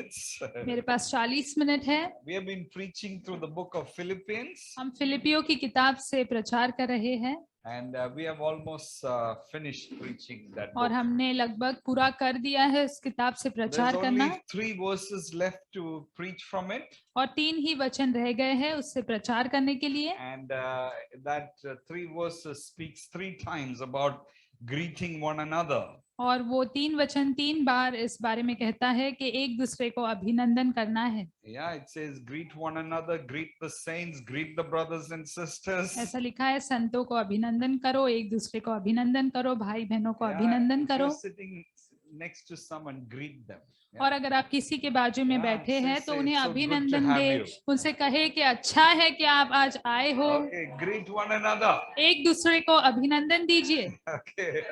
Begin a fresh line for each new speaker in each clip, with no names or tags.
मेरे पास 40 मिनट है।
We have been preaching through the book of Philippians,
हम फिलिपियों की किताब से प्रचार कर रहे हैं
and we have almost finished preaching that
और
book.
हमने लगभग पूरा कर दिया है उस किताब से
There's
प्रचार करना,
only 3 verses left to preach from it,
और 3 ही वचन रह गए हैं उससे प्रचार करने के लिए।
and that 3 verses speaks 3 times about greeting one another.
और वो 3 वचन 3 बार इस बारे में कहता है कि एक दूसरे को अभिनंदन करना है।
Yeah, it says greet one another, greet the saints, greet the brothers and sisters.
ऐसा लिखा है, संतों को अभिनंदन करो, एक दूसरे को अभिनंदन करो, भाई बहनों को
Yeah,
अभिनंदन
if
करो।
you're sitting next to someone, greet them. Yeah.
और अगर आप किसी के बाजू में
Yeah,
बैठे हैं तो
say,
उन्हें
"It's so good to
अभिनंदन
have
दे,
you."
उनसे कहे कि अच्छा है कि आप आज आए हो।
Okay, greet one another.
एक दूसरे को अभिनंदन दीजिए।
Okay.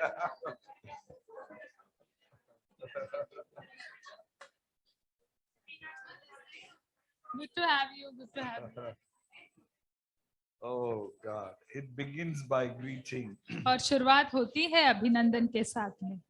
Good to have you. Good to have you.
Oh God, it begins by greeting.
और शुरुआत होती है अभिनंदन के साथ में।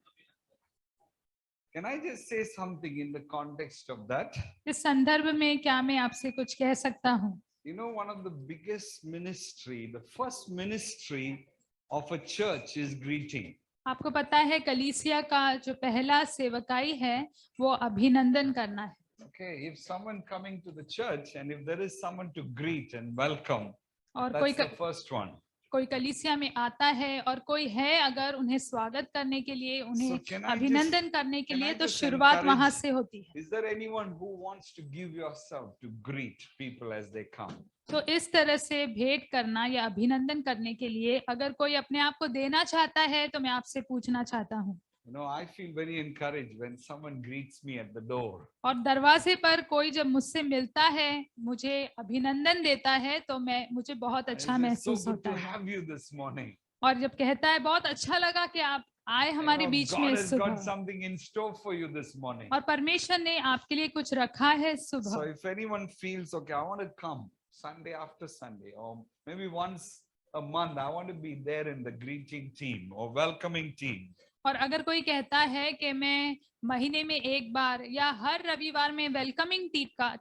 Can I just say something in the context of that?
इस संदर्भ में क्या मैं आपसे कुछ कह सकता हूँ?
You know, one of the biggest ministry, the first ministry of a church is greeting.
आपको पता है कलीसिया का जो पहला सेवकाई है वो अभिनंदन करना है।
Okay, if someone coming to the church and if there is someone to greet and welcome,
और
that's the first one.
कोई कलीसिया में आता है और कोई है अगर उन्हें स्वागत करने के लिए, उन्हें
can I
अभिनंदन करने के
can I
लिए तो
just
शुरुआत
encourage-
वहां से होती है।
Is there anyone who wants to give yourself to greet people as they come?
तो इस तरह से भेंट करना या अभिनंदन करने के लिए अगर कोई अपने आप को देना चाहता है तो मैं आपसे पूछना चाहता हूँ।
You know, I feel very encouraged when someone greets me at the door.
और दरवाजे पर कोई जब मुझसे मिलता है, मुझे अभिनंदन देता है तो मुझे बहुत अच्छा
It's so
महसूस
good
होता
to
है।
have you this morning.
और जब कहता है बहुत अच्छा लगा कि आप आए हमारे
You know,
बीच
God
में
has
सुबह,
got something in store for you this morning.
और परमेश्वर ने आपके लिए कुछ रखा है
So
सुबह।
if anyone feels, okay, I want to come Sunday after Sunday, or maybe once a month, I want to be there in the greeting team or welcoming team.
और अगर कोई कहता है कि मैं महीने में एक बार या हर रविवार में वेलकमिंग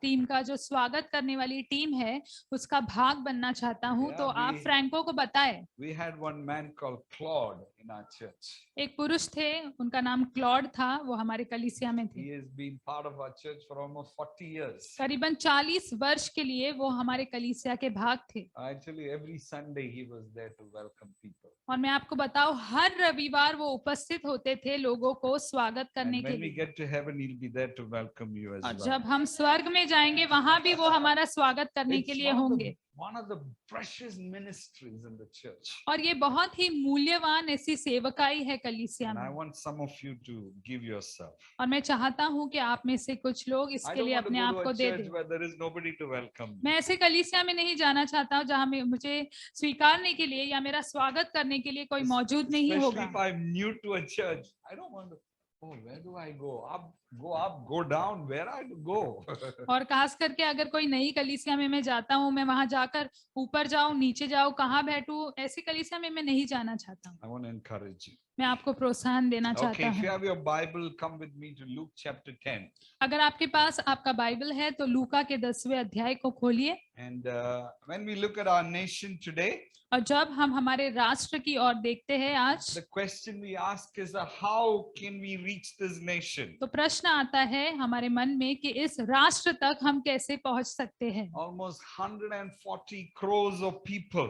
टीम का जो स्वागत करने वाली टीम है उसका भाग बनना चाहता हूं, तो आप फ्रैंको को बताएं।
We had one man called Claude in our church.
एक पुरुष थे, उनका नाम क्लॉड था, वो हमारे कलीसिया में थे।
He has been part of our church for almost 40 years.
करीबन 40 वर्ष के लिए वो हमारे कलीसिया के भाग थे।
Actually, every Sunday he was there to welcome people.
और मैं आपको बताऊं, हर रविवार वो उपस्थित होते थे लोगों को स्वागत करने के
When we
लिए।
get to heaven, he'll be there to welcome you as
और
well.
जब हम स्वर्ग में जाएंगे वहां भी वो हमारा स्वागत करने के
It's
लिए होंगे।
one of the precious ministries in the church.
और ये बहुत ही मूल्यवान ऐसी सेवकाई है कलीसिया
And I
में।
want some of you to give yourself.
और मैं चाहता हूँ कि आप में से कुछ लोग
I
इसके
don't
लिए
want to
अपने
go
आप
to
को
a
दे
church
दें।
where there is nobody to welcome me.
मैं ऐसे कलीसिया में नहीं जाना चाहता हूँ जहाँ मुझे स्वीकारने के लिए या मेरा स्वागत करने के लिए कोई मौजूद नहीं
Especially
होगा।
if I'm new to a church, I don't want to. Oh, where do I go? Up, go down. Where I to go?
और खास करके अगर कोई नई कलीसिया में मैं जाता हूँ, मैं वहां जाकर ऊपर जाऊं, नीचे जाऊं, कहाँ बैठूं, ऐसी कलीसिया में मैं नहीं जाना चाहता हूँ।
I want to encourage you.
मैं आपको प्रोत्साहन देना
Okay,
चाहता
if you
हूँ।
have your Bible, come with me to Luke chapter 10.
अगर आपके पास आपका बाइबल है तो लूका के 10वें अध्याय को खोलिए।
And when we look at our nation today,
और जब हम हमारे राष्ट्र की ओर देखते हैं आज,
the question we ask is how can we reach this nation?
तो प्रश्न आता है हमारे मन में कि इस राष्ट्र तक हम कैसे पहुंच सकते हैं।
Almost 140 crores of people.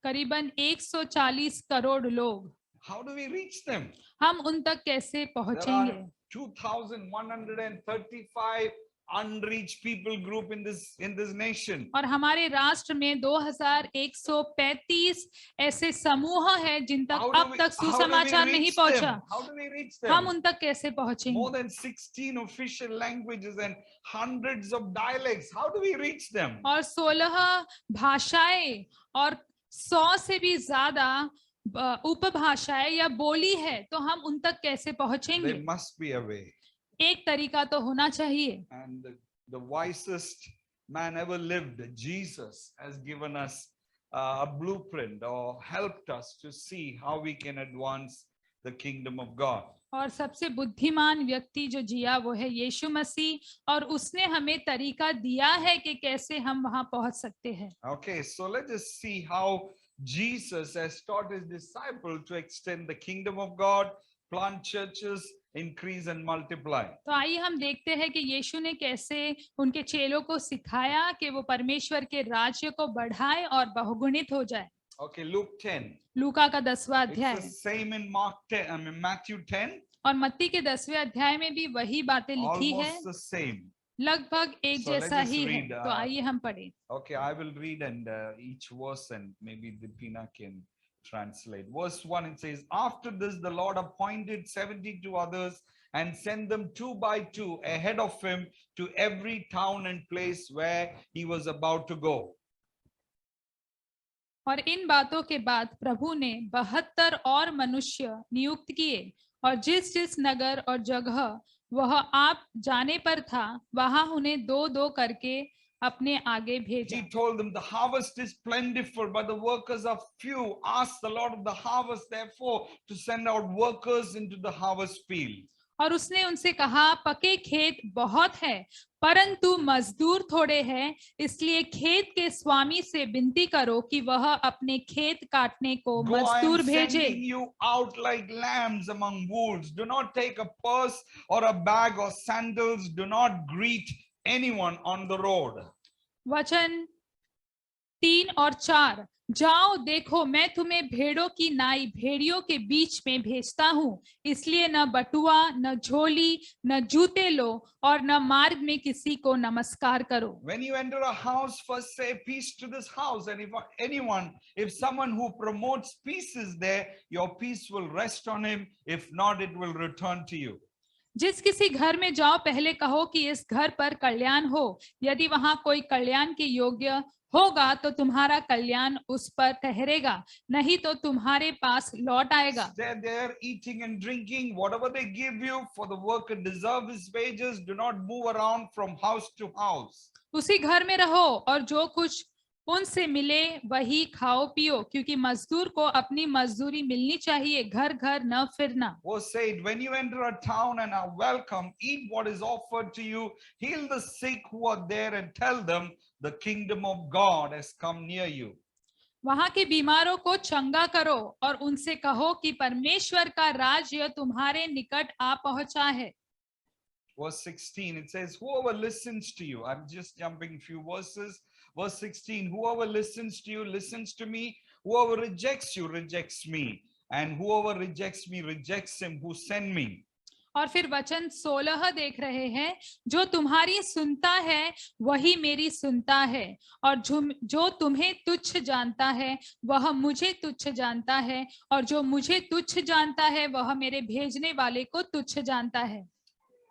करीबन 140 करोड़ लोग,
How do we reach them?
हम उन तक कैसे
There
पहुंचेंगे?
are 2,135 unreached people group in this nation.
और हमारे राष्ट्र में 2135 ऐसे समूह हैं जिन तक अब तक सुसमाचार नहीं पहुंचा।
How do we reach them?
हम उन तक कैसे पहुंचेंगे?
More than 16 official languages and hundreds of dialects. How do we reach them?
और 16 भाषाएं और 100 से भी ज्यादा उपभाषाएं या बोली है, तो हम उन तक कैसे पहुंचेंगे?
There must be a way.
एक तरीका तो होना चाहिए।
And the wisest man ever lived, Jesus, has given us a blueprint or helped us to see how we can advance the kingdom of God.
और सबसे बुद्धिमान व्यक्ति जो जिया वो है यीशु मसीह, और उसने हमें तरीका दिया है कि कैसे हम वहां पहुंच सकते हैं।
Okay, so let us see how Jesus has taught his disciple to extend the kingdom of God, plant churches, increase and multiply.
तो आइए हम देखते हैं कि यीशु ने कैसे उनके चेलों को सिखाया कि वो परमेश्वर के राज्य को बढ़ाए और बहुगुणित हो जाए।
Okay, Luke 10.
लूका का 10वां
It's
अध्याय
the same in Matthew 10,
और मत्ती के 10वें अध्याय में भी वही बातें लिखी है,
almost the same.
लगभग एक
So let's
जैसा
just
ही है।
read,
तो आइए हम पढ़ें।
Okay, I will read and each verse and maybe Deepina can translate. Verse 1, it says, After this, the Lord appointed 72 others and sent them 2 by 2 ahead of him to every town and place where he was about to go.
और इन बातों के बाद प्रभु ने 72 और मनुष्य नियुक्त किए और जिस जिस नगर और जगह वह आप जाने पर था वहां उन्हें दो दो करके अपने आगे भेजा।
He told them, the harvest is plentiful, but the workers are few. Ask the Lord of the harvest, therefore, to send out workers into the harvest field.
और उसने उनसे कहा, पके खेत बहुत है परंतु मजदूर थोड़े हैं, इसलिए खेत के स्वामी से विनती करो कि वह अपने खेत काटने को मजदूर भेजे।
Sending you out like lambs among wolves. Do not take a purse or a bag or sandals. Do not greet anyone on the road.
वचन 3 और 4, जाओ देखो मैं तुम्हें भेड़ों की नाई भेड़ियों के बीच में भेजता हूँ, इसलिए न बटुआ न झोली न जूते लो और न मार्ग में किसी को नमस्कार करो।
When you enter a house, first say peace to this house, and if someone who promotes peace is there, your peace will rest on him. If not, it will return to you.
जिस किसी घर में जाओ पहले कहो कि इस घर पर कल्याण हो, यदि वहां कोई कल्याण के योग्य होगा तो तुम्हारा कल्याण उस पर ठहरेगा, नहीं तो तुम्हारे पास लौट आएगा।
Stay there eating and drinking, whatever they give you, for the worker deserves his wages. Do not move around from house to house.
उसी घर में रहो और जो कुछ उनसे मिले वही खाओ पियो, क्योंकि मजदूर को अपनी मजदूरी मिलनी चाहिए, घर घर न फिरना।
Was said, when you enter a town and are welcome, eat what is offered to you, heal the sick who are there, and tell them the kingdom of God has come near you.
वहां के बीमारों को चंगा करो और उनसे कहो कि परमेश्वर का राज्य तुम्हारे निकट आ पहुंचा है।
Verse 16, it says, whoever listens to you, I'm just jumping a few verses. Verse 16, whoever listens to you, listens to me. Whoever rejects you, rejects me. And whoever rejects me, rejects him who sent me.
और फिर वचन 16 देख रहे हैं, जो तुम्हारी सुनता है वही मेरी सुनता है, और जो तुम्हें तुच्छ जानता है वह मुझे तुच्छ जानता है, और जो मुझे तुच्छ जानता है वह मेरे भेजने वाले को तुच्छ जानता है।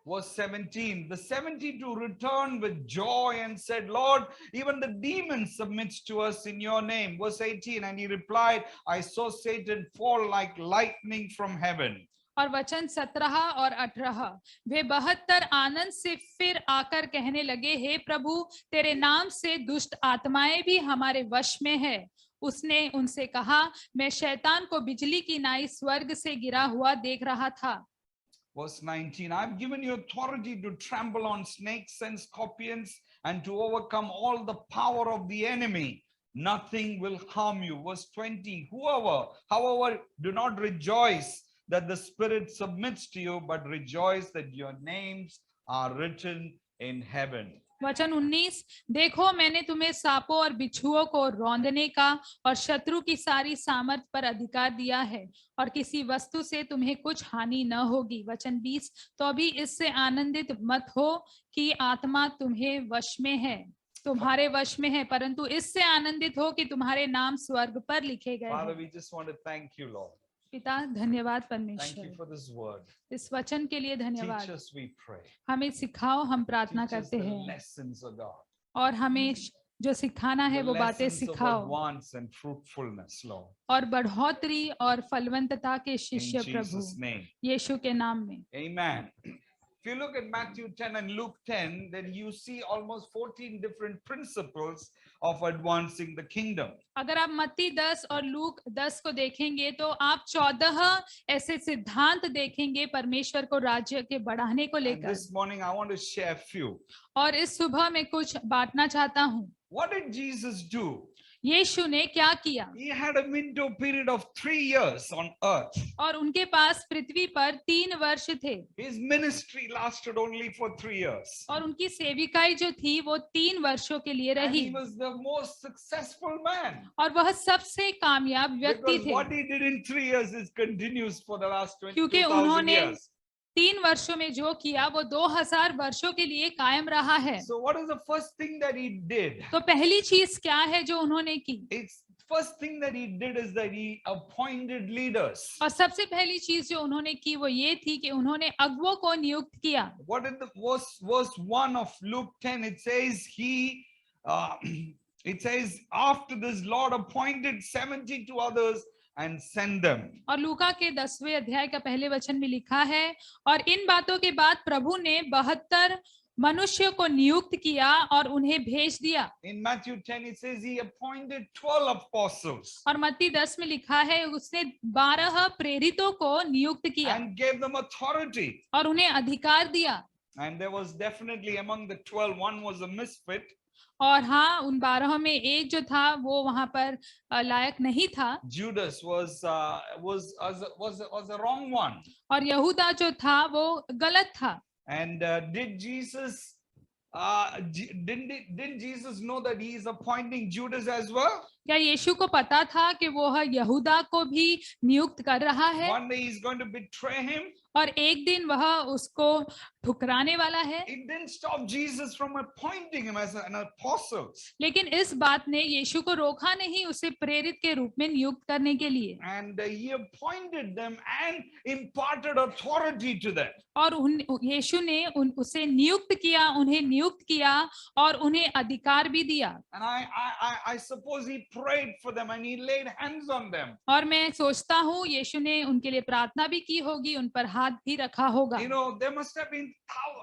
Verse 17, the 72 returned with joy and said, Lord, even the demons submit to us in your name. Verse 18, and he replied, I saw Satan fall like lightning from heaven.
और वचन 17 और 18, वे 72 आनंद से फिर आकर कहने लगे, हे प्रभु, तेरे नाम से दुष्ट आत्माएं भी हमारे वश में है। उसने उनसे कहा, मैं शैतान को बिजली की नाई स्वर्ग से गिरा हुआ देख रहा था।
Verse 19, I've given you authority to trample on snakes and scorpions and to overcome all the power of the enemy. Nothing will harm you. Verse 20, however, do not rejoice that the Spirit submits to you, but rejoice that your names are written in heaven.
वचन 19, देखो मैंने तुम्हें सांपों और बिच्छुओं को रौंदने का और शत्रु की सारी सामर्थ पर अधिकार दिया है, और किसी वस्तु से तुम्हें कुछ हानि न होगी। वचन 20, तो अभी इससे आनंदित मत हो कि आत्मा तुम्हें वश में है, तुम्हारे वश में है, परंतु इससे आनंदित हो कि तुम्हारे नाम स्वर्ग पर लिखे गए
Father,
हैं।
we just want to thank you, Lord.
पिता धन्यवाद
Thank you
परमेश्वर,
for this word.
इस वचन के लिए
Teach
धन्यवाद।
us, we pray.
हमें सिखाओ, हम प्रार्थना
Teach us
करते
the
हैं,
lessons of God.
और हमें जो सिखाना है
The
वो बातें
lessons of
सिखाओ,
advance and fruitfulness, Lord.
और बढ़ोतरी और फलवंतता के
In
शिष्य प्रभु
Jesus' name.
यीशु के नाम में।
Amen. If you look at Matthew 10 and Luke 10, then you see almost 14 different principles of advancing the kingdom.
अगर आप मत्ती 10 और लूक 10 को देखेंगे तो आप 14 ऐसे सिद्धांत देखेंगे परमेश्वर को राज्य के बढ़ाने को
And
लेकर।
this morning I want to share a few.
और इस सुबह मैं कुछ बांटना चाहता हूँ।
What did Jesus do?
यीशु ने क्या किया?
He had a window period of 3 years on earth.
और उनके पास पृथ्वी पर 3 वर्ष थे।
His ministry lasted only for 3 years.
और उनकी सेविकाई जो थी वो 3 वर्षों के लिए
And
रही।
he was the most successful man.
और वह सबसे कामयाब व्यक्ति
Because
थे।
what he did in 3 years is continues for the last
क्योंकि
2000
उन्होंने
years.
3 वर्षों में जो किया वो 2000 वर्षों के लिए कायम रहा है।
So what is the first thing that he did?
तो पहली चीज क्या है जो उन्होंने की?
It's first thing that he did is that he appointed leaders.
और सबसे पहली चीज जो उन्होंने की वो ये थी कि उन्होंने अगुवों को नियुक्त किया।
What in the verse 1 of Luke 10, it says it says after this Lord appointed 72 others and sent them.
और लूका के 10वें अध्याय का पहले वचन में लिखा है, और इन बातों के बाद प्रभु ने 72 मनुष्य को नियुक्त किया और उन्हें भेज दिया।
In Matthew 10 it says he appointed 12 apostles.
और मत्ती 10 में लिखा है उसने 12 प्रेरितों को नियुक्त किया
And gave them authority.
और उन्हें अधिकार दिया।
And there was definitely among the 12, one was a misfit.
और हाँ, उन 12 में एक जो था वो वहां पर लायक नहीं था।
Judas was a wrong one.
और यहूदा जो था वो गलत था।
And did Jesus didn't Jesus know that he is appointing Judas as well?
क्या यीशु को पता था कि वो यहूदा को भी नियुक्त कर रहा है?
One day he's going to betray him.
और एक दिन वह उसको ठुकराने वाला है।
It didn't stop Jesus from appointing him as an apostle.
लेकिन इस बात ने यीशु को रोका नहीं उसे प्रेरित के रूप में नियुक्त करने के लिए।
And he appointed them and imparted authority to them.
और यीशु ने उसे नियुक्त किया, उन्हें नियुक्त किया और उन्हें अधिकार भी दिया।
And I suppose he prayed for them and he laid hands on them.
और मैं सोचता हूँ यीशु ने उनके लिए प्रार्थना भी की होगी, उन पर हाथ भी रखा होगा।
You know, there must have been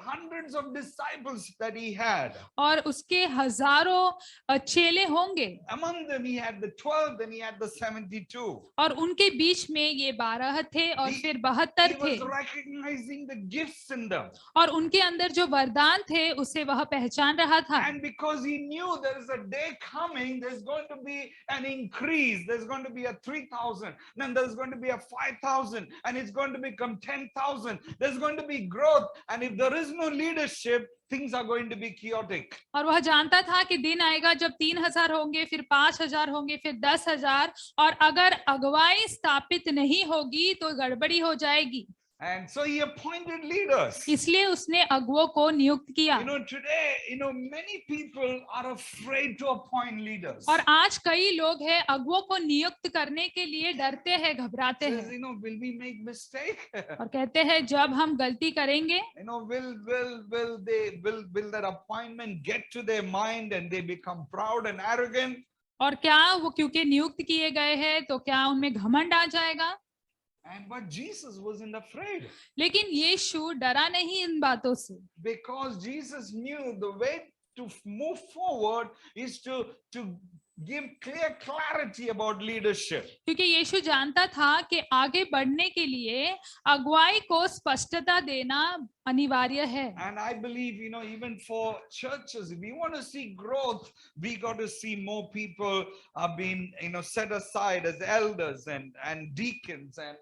hundreds of disciples that he had.
और उसके हजारों चेले होंगे।
Among them he had the 12, then he had the 72.
और उनके बीच में ये 12 थे और फिर 72
He was
थे।
recognizing the gifts in them.
और उनके अंदर जो वरदान थे उसे वह पहचान रहा था।
And because he knew there is a day coming, there's going to be an increase. There's going to be a 3,000, then there's going to be a 5,000, and it's going to become 10,000. There's going to be growth, and if there is no leadership, things are going to be chaotic.
और वह जानता था कि दिन आएगा जब 3,000 होंगे, फिर 5,000 होंगे, फिर 10,000, और अगर अगुवाई स्थापित नहीं होगी तो गड़बड़ी हो जाएगी।
And so he appointed leaders.
इसलिए उसने अगुवों को नियुक्त किया।
You know, today, many people are afraid to appoint leaders.
और आज कई लोग हैं अगुवों को नियुक्त करने के लिए डरते हैं, घबराते
Says,
हैं।
will we make mistake?
और कहते हैं जब हम गलती करेंगे,
Will that appointment get to their mind and they become proud and arrogant?
और क्या वो क्योंकि नियुक्त किए गए हैं तो क्या उनमें घमंड आ जाएगा?
But Jesus wasn't afraid.
लेकिन यीशु डरा नहीं इन बातों से।
Because Jesus knew the way to move forward is to give clear clarity about leadership.
क्योंकि यीशु जानता था कि आगे बढ़ने के लिए अगुवाई को स्पष्टता देना अनिवार्य है।
And I believe, even for churches, if we want to see growth, we got to see more people are being, set aside as elders and deacons and,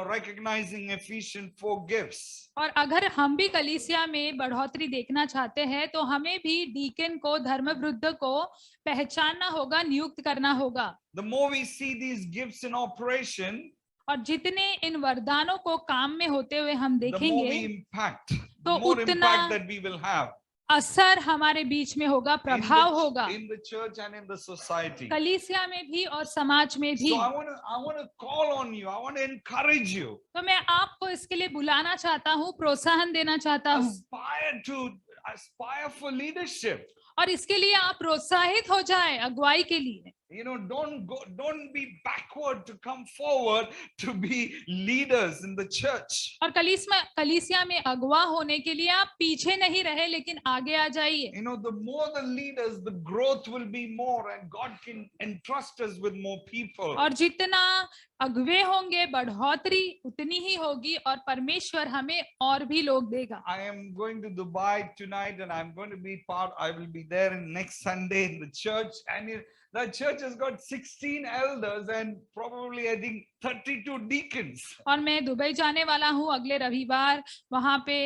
recognizing Ephesians 4 gifts.
और अगर हम भी कलीसिया में बढ़ोतरी देखना चाहते हैं तो हमें भी डीकन को, धर्मवृद्ध को पहचानना होगा, नियुक्त करना होगा।
The more we see these gifts in operation,
और जितने इन वरदानों को काम में होते हुए हम
the more
देखेंगे
we impact,
तो
the more
उतना
impact that we will have
असर हमारे बीच में होगा, प्रभाव होगा,
in the church and in the society.
कलीसिया में भी और समाज में भी।
So I want to call on you. I want to encourage you.
तो मैं आपको इसके लिए बुलाना चाहता हूँ, प्रोत्साहन देना चाहता हूँ।
Aspire for leadership.
और इसके लिए आप प्रोत्साहित हो जाए अगुवाई के लिए।
don't be backward to come forward to be leaders in the church.
और कलीसिया में अगुवा होने के लिए आप पीछे नहीं रहे, लेकिन आगे आ जाइए.
The more the leaders, the growth will be more, and God can entrust us with more people.
और जितना अगुवे होंगे, बढ़ोतरी उतनी ही होगी, और परमेश्वर हमें और भी लोग देगा.
I am going to Dubai tonight, and I'm going to be I will be there next Sunday in the church, and the church has got 16 elders and probably I think 32 deacons.
और मैं Dubai जाने वाला हूँ अगले रविवार. वहां पे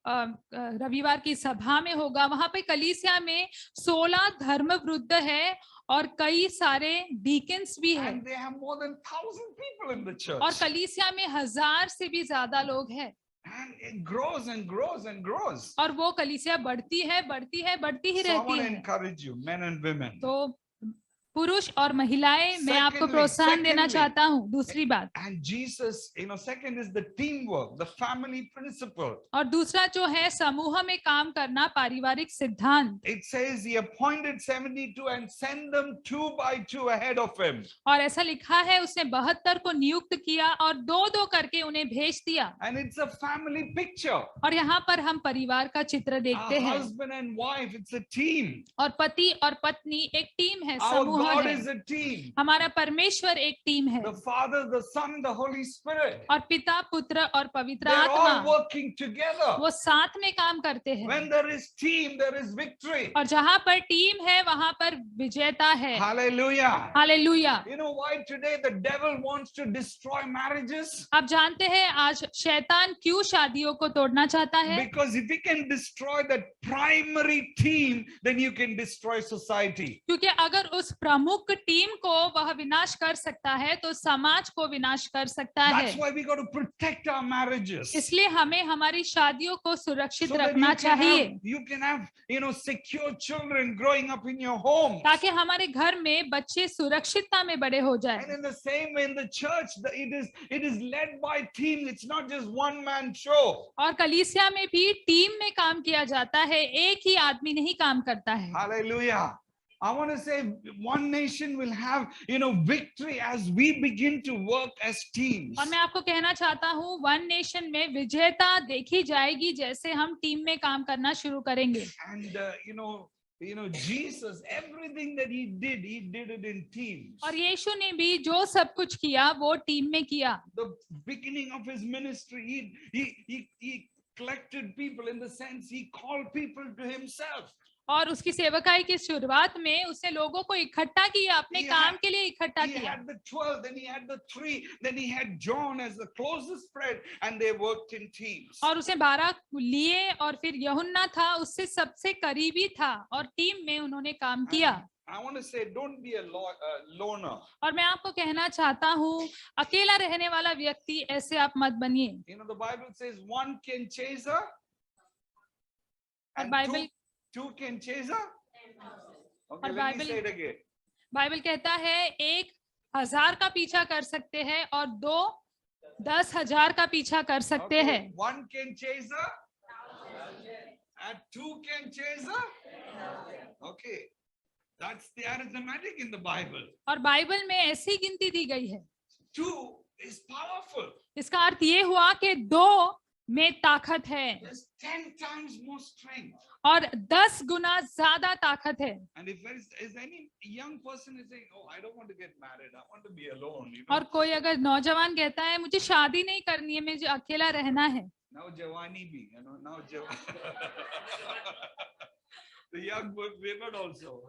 रविवार की सभा में होगा. वहां पे कलीसिया में 16 धर्म वृद्ध है और कई सारे डीकन्स भी हैं.
And they have more than 1,000 people in the church.
और कलीसिया में 1000 से भी ज्यादा लोग हैं.
And it grows and grows and grows.
और वो कलीसिया बढ़ती है, बढ़ती है, बढ़ती ही
So I
रहती
want to
है.
encourage you, men and women.
तो पुरुष और महिलाएं, मैं आपको प्रोत्साहन देना चाहता हूँ. दूसरी बात,
and Jesus, second is the teamwork, the family principle.
और दूसरा जो है समूह में काम करना, पारिवारिक सिद्धांत.
It says he appointed 72 and sent them 2 by 2 ahead of him.
और ऐसा लिखा है उसने 72 को नियुक्त किया और 2-2 करके उन्हें भेज दिया.
And it's a family picture.
और यहाँ पर हम परिवार का चित्र देखते हैं.
Husband and wife, it's a team.
और पति और पत्नी एक टीम है,
Our
समूह
God
है.
is a team.
हमारा परमेश्वर एक टीम है.
The Father, the Son, the Holy Spirit.
और पिता, पुत्र और पवित्र
They're all
आत्मा,
working together.
वो साथ में काम करते हैं.
When there is team, there is victory.
और जहाँ पर टीम है वहाँ पर विजेता है.
Hallelujah.
Hallelujah.
You know why today the devil wants to destroy marriages?
आप जानते हैं आज शैतान क्यों शादियों को तोड़ना चाहता है?
Because if he can destroy that primary team, then you can destroy society.
क्योंकि अगर उस प्रमुख टीम को वह विनाश कर सकता है तो समाज को विनाश कर सकता है.
That's why we got to protect our marriages.
इसलिए हमें हमारी शादियों को सुरक्षित
So that
रखना चाहिए,
you can have secure children growing up in your home.
ताकि हमारे घर में बच्चे सुरक्षितता में बड़े हो जाएं.
And in the same way in the church, it is led by team. It's not just one man show.
और कलीसिया में भी टीम में काम किया जाता है, एक ही आदमी नहीं काम करता है.
Hallelujah. I want to say one nation will have, victory as we begin to work as teams.
और मैं आपको कहना चाहता हूँ, वन नेशन में विजेता देखी जाएगी जैसे हम टीम में काम करना शुरू करेंगे.
And Jesus, everything that he did it in teams.
और यीशु ने भी जो सब कुछ किया वो टीम में किया.
The beginning of his ministry, he collected people, in the sense he called people to himself.
और उसकी सेवकाई की शुरुआत में उसने लोगों को इकट्ठा किया, अपने काम के लिए इकट्ठा किया.
He had the 12, then he had the 3, then he had John as the closest friend, and they worked in teams.
और उसने 12 लिए और फिर यूहन्ना था उससे सबसे करीबी था और टीम में उन्होंने काम किया.
I want to say, don't be a loner.
और मैं आपको कहना चाहता हूँ, अकेला रहने वाला व्यक्ति ऐसे आप मत बनिए.
The Bible says one can chase her,
and
two can chase her. Okay,
और
let me say it again.
Bible कहता है 1 1000 का पीछा कर सकते हैं और 2 10,000 का पीछा कर सकते हैं.
One can chase her, and 2 can chase her. Okay, that's the arithmetic in the Bible.
और बाइबल में ऐसी गिनती दी गई है.
2 is powerful.
इसका अर्थ ये हुआ कि 2 में ताकत है.
There's 10 times more strength.
और 10 गुना ज्यादा ताकत है.
And if there is any young person is saying, "Oh, I don't want to get married. I want to be alone."
और कोई अगर नौजवान कहता है मुझे शादी नहीं करनी है, मुझे अकेला रहना है.
Now Javani bhi, now the young women also,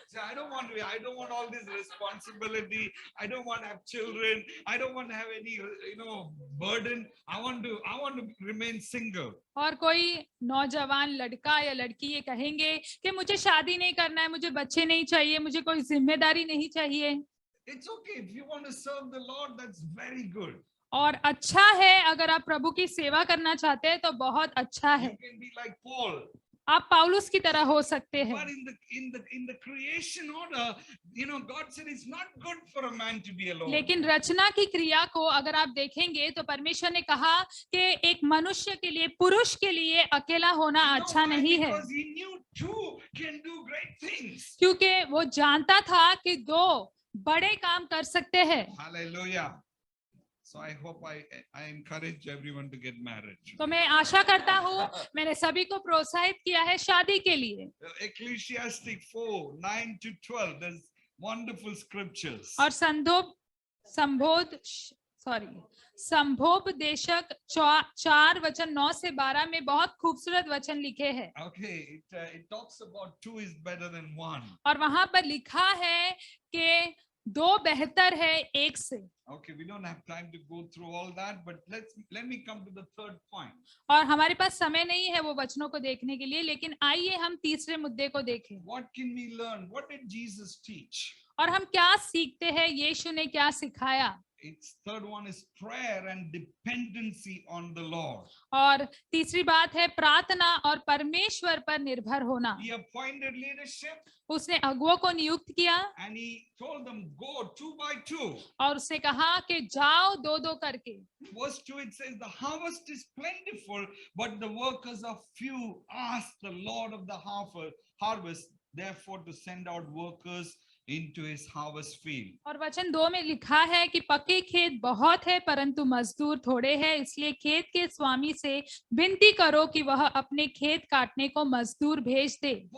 say, I don't want all this responsibility. I don't want to have children. I don't want to have any, burden. I want to remain single.
और कोई नौजवान लड़का या लड़की ये कहेंगे कि मुझे शादी नहीं करना है, मुझे बच्चे नहीं चाहिए, मुझे कोई जिम्मेदारी नहीं चाहिए.
It's okay if you want to serve the Lord. That's very good.
और अच्छा है, अगर आप प्रभु की सेवा करना चाहते हैं तो बहुत अच्छा है.
You can be like Paul.
आप पौलुस की तरह हो सकते हैं।
But in the creation order, God said it's not good for a man to be alone.
लेकिन रचना की क्रिया को अगर आप देखेंगे तो परमेश्वर ने कहा कि एक मनुष्य के लिए, पुरुष के लिए अकेला होना
You know
अच्छा
why?
नहीं है,
Because he knew two can do great things.
क्योंकि वो जानता था कि दो बड़े काम कर सकते हैं।
Hallelujah. So I hope I encourage everyone to get married.
तो मैं आशा करता हूँ मैंने सभी को प्रोत्साहित किया है शादी के लिए।
Ecclesiastic 4:9-12. There's wonderful scriptures.
और संभोपदेशक 4:9-12 में बहुत खूबसूरत वचन लिखे हैं।
Okay, it talks about two is better than one.
और वहां पर लिखा है कि दो बेहतर है एक से।
Okay, we don't have time to go through all that, but let me come to the third point.
और हमारे पास समय नहीं है वो वचनों को देखने के लिए, लेकिन आइए हम तीसरे मुद्दे को देखें।
What can we learn? What did Jesus teach?
और हम क्या सीखते हैं, यीशु ने क्या सिखाया।
Its third one is prayer and dependency on the Lord.
और तीसरी बात है प्रार्थना और परमेश्वर पर निर्भर होना।
He appointed leadership.
उसने अगुवों को नियुक्त किया
And he told them, go 2 by 2.
और उसने कहा कि जाओ दो दो करके।
Verse 2 it says, the harvest is plentiful, but the workers are few. Ask the Lord of the harvest, therefore, to send out workers into his harvest field.
और वचन 2 में लिखा है कि पक्के खेत बहुत है परंतु मजदूर थोड़े हैं, इसलिए खेत के स्वामी से विनती करो कि वह अपने खेत काटने को मजदूर भेज दे।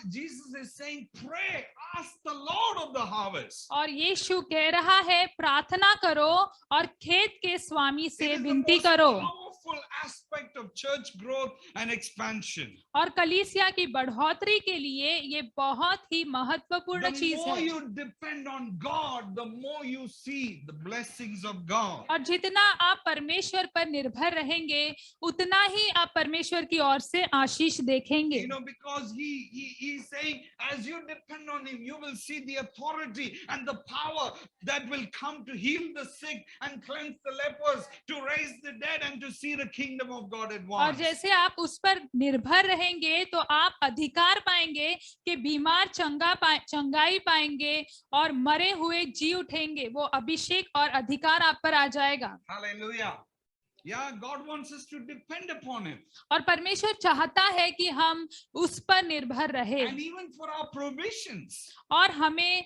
Jesus is saying, pray, ask the Lord of the harvest.
और यीशु कह रहा है प्रार्थना करो और खेत के स्वामी से विनती करो।
Powerful aspect of church growth and expansion.
और कलीसिया की बढ़ोतरी के लिए ये बहुत ही महत्वपूर्ण चीज
The more
है।
you depend on God, the more you see the blessings of God.
और जितना आप परमेश्वर पर निर्भर रहेंगे उतना ही आप परमेश्वर की ओर से आशीष देखेंगे।
Because he's saying, as you depend on him, you will see the authority and the power that will come to heal the sick and cleanse the lepers, to raise the dead and to see the kingdom of God
और
advance.
जैसे आप उस पर निर्भर रहेंगे तो आप अधिकार पाएंगे कि बीमार चंगाई पाएंगे और मरे हुए जी उठेंगे। वो अभिषेक और अधिकार आप पर आ जाएगा।
Hallelujah. Yeah, God wants us to depend upon him.
और परमेश्वर चाहता है कि हम उस पर निर्भर रहे।
And even for our provisions.
और हमें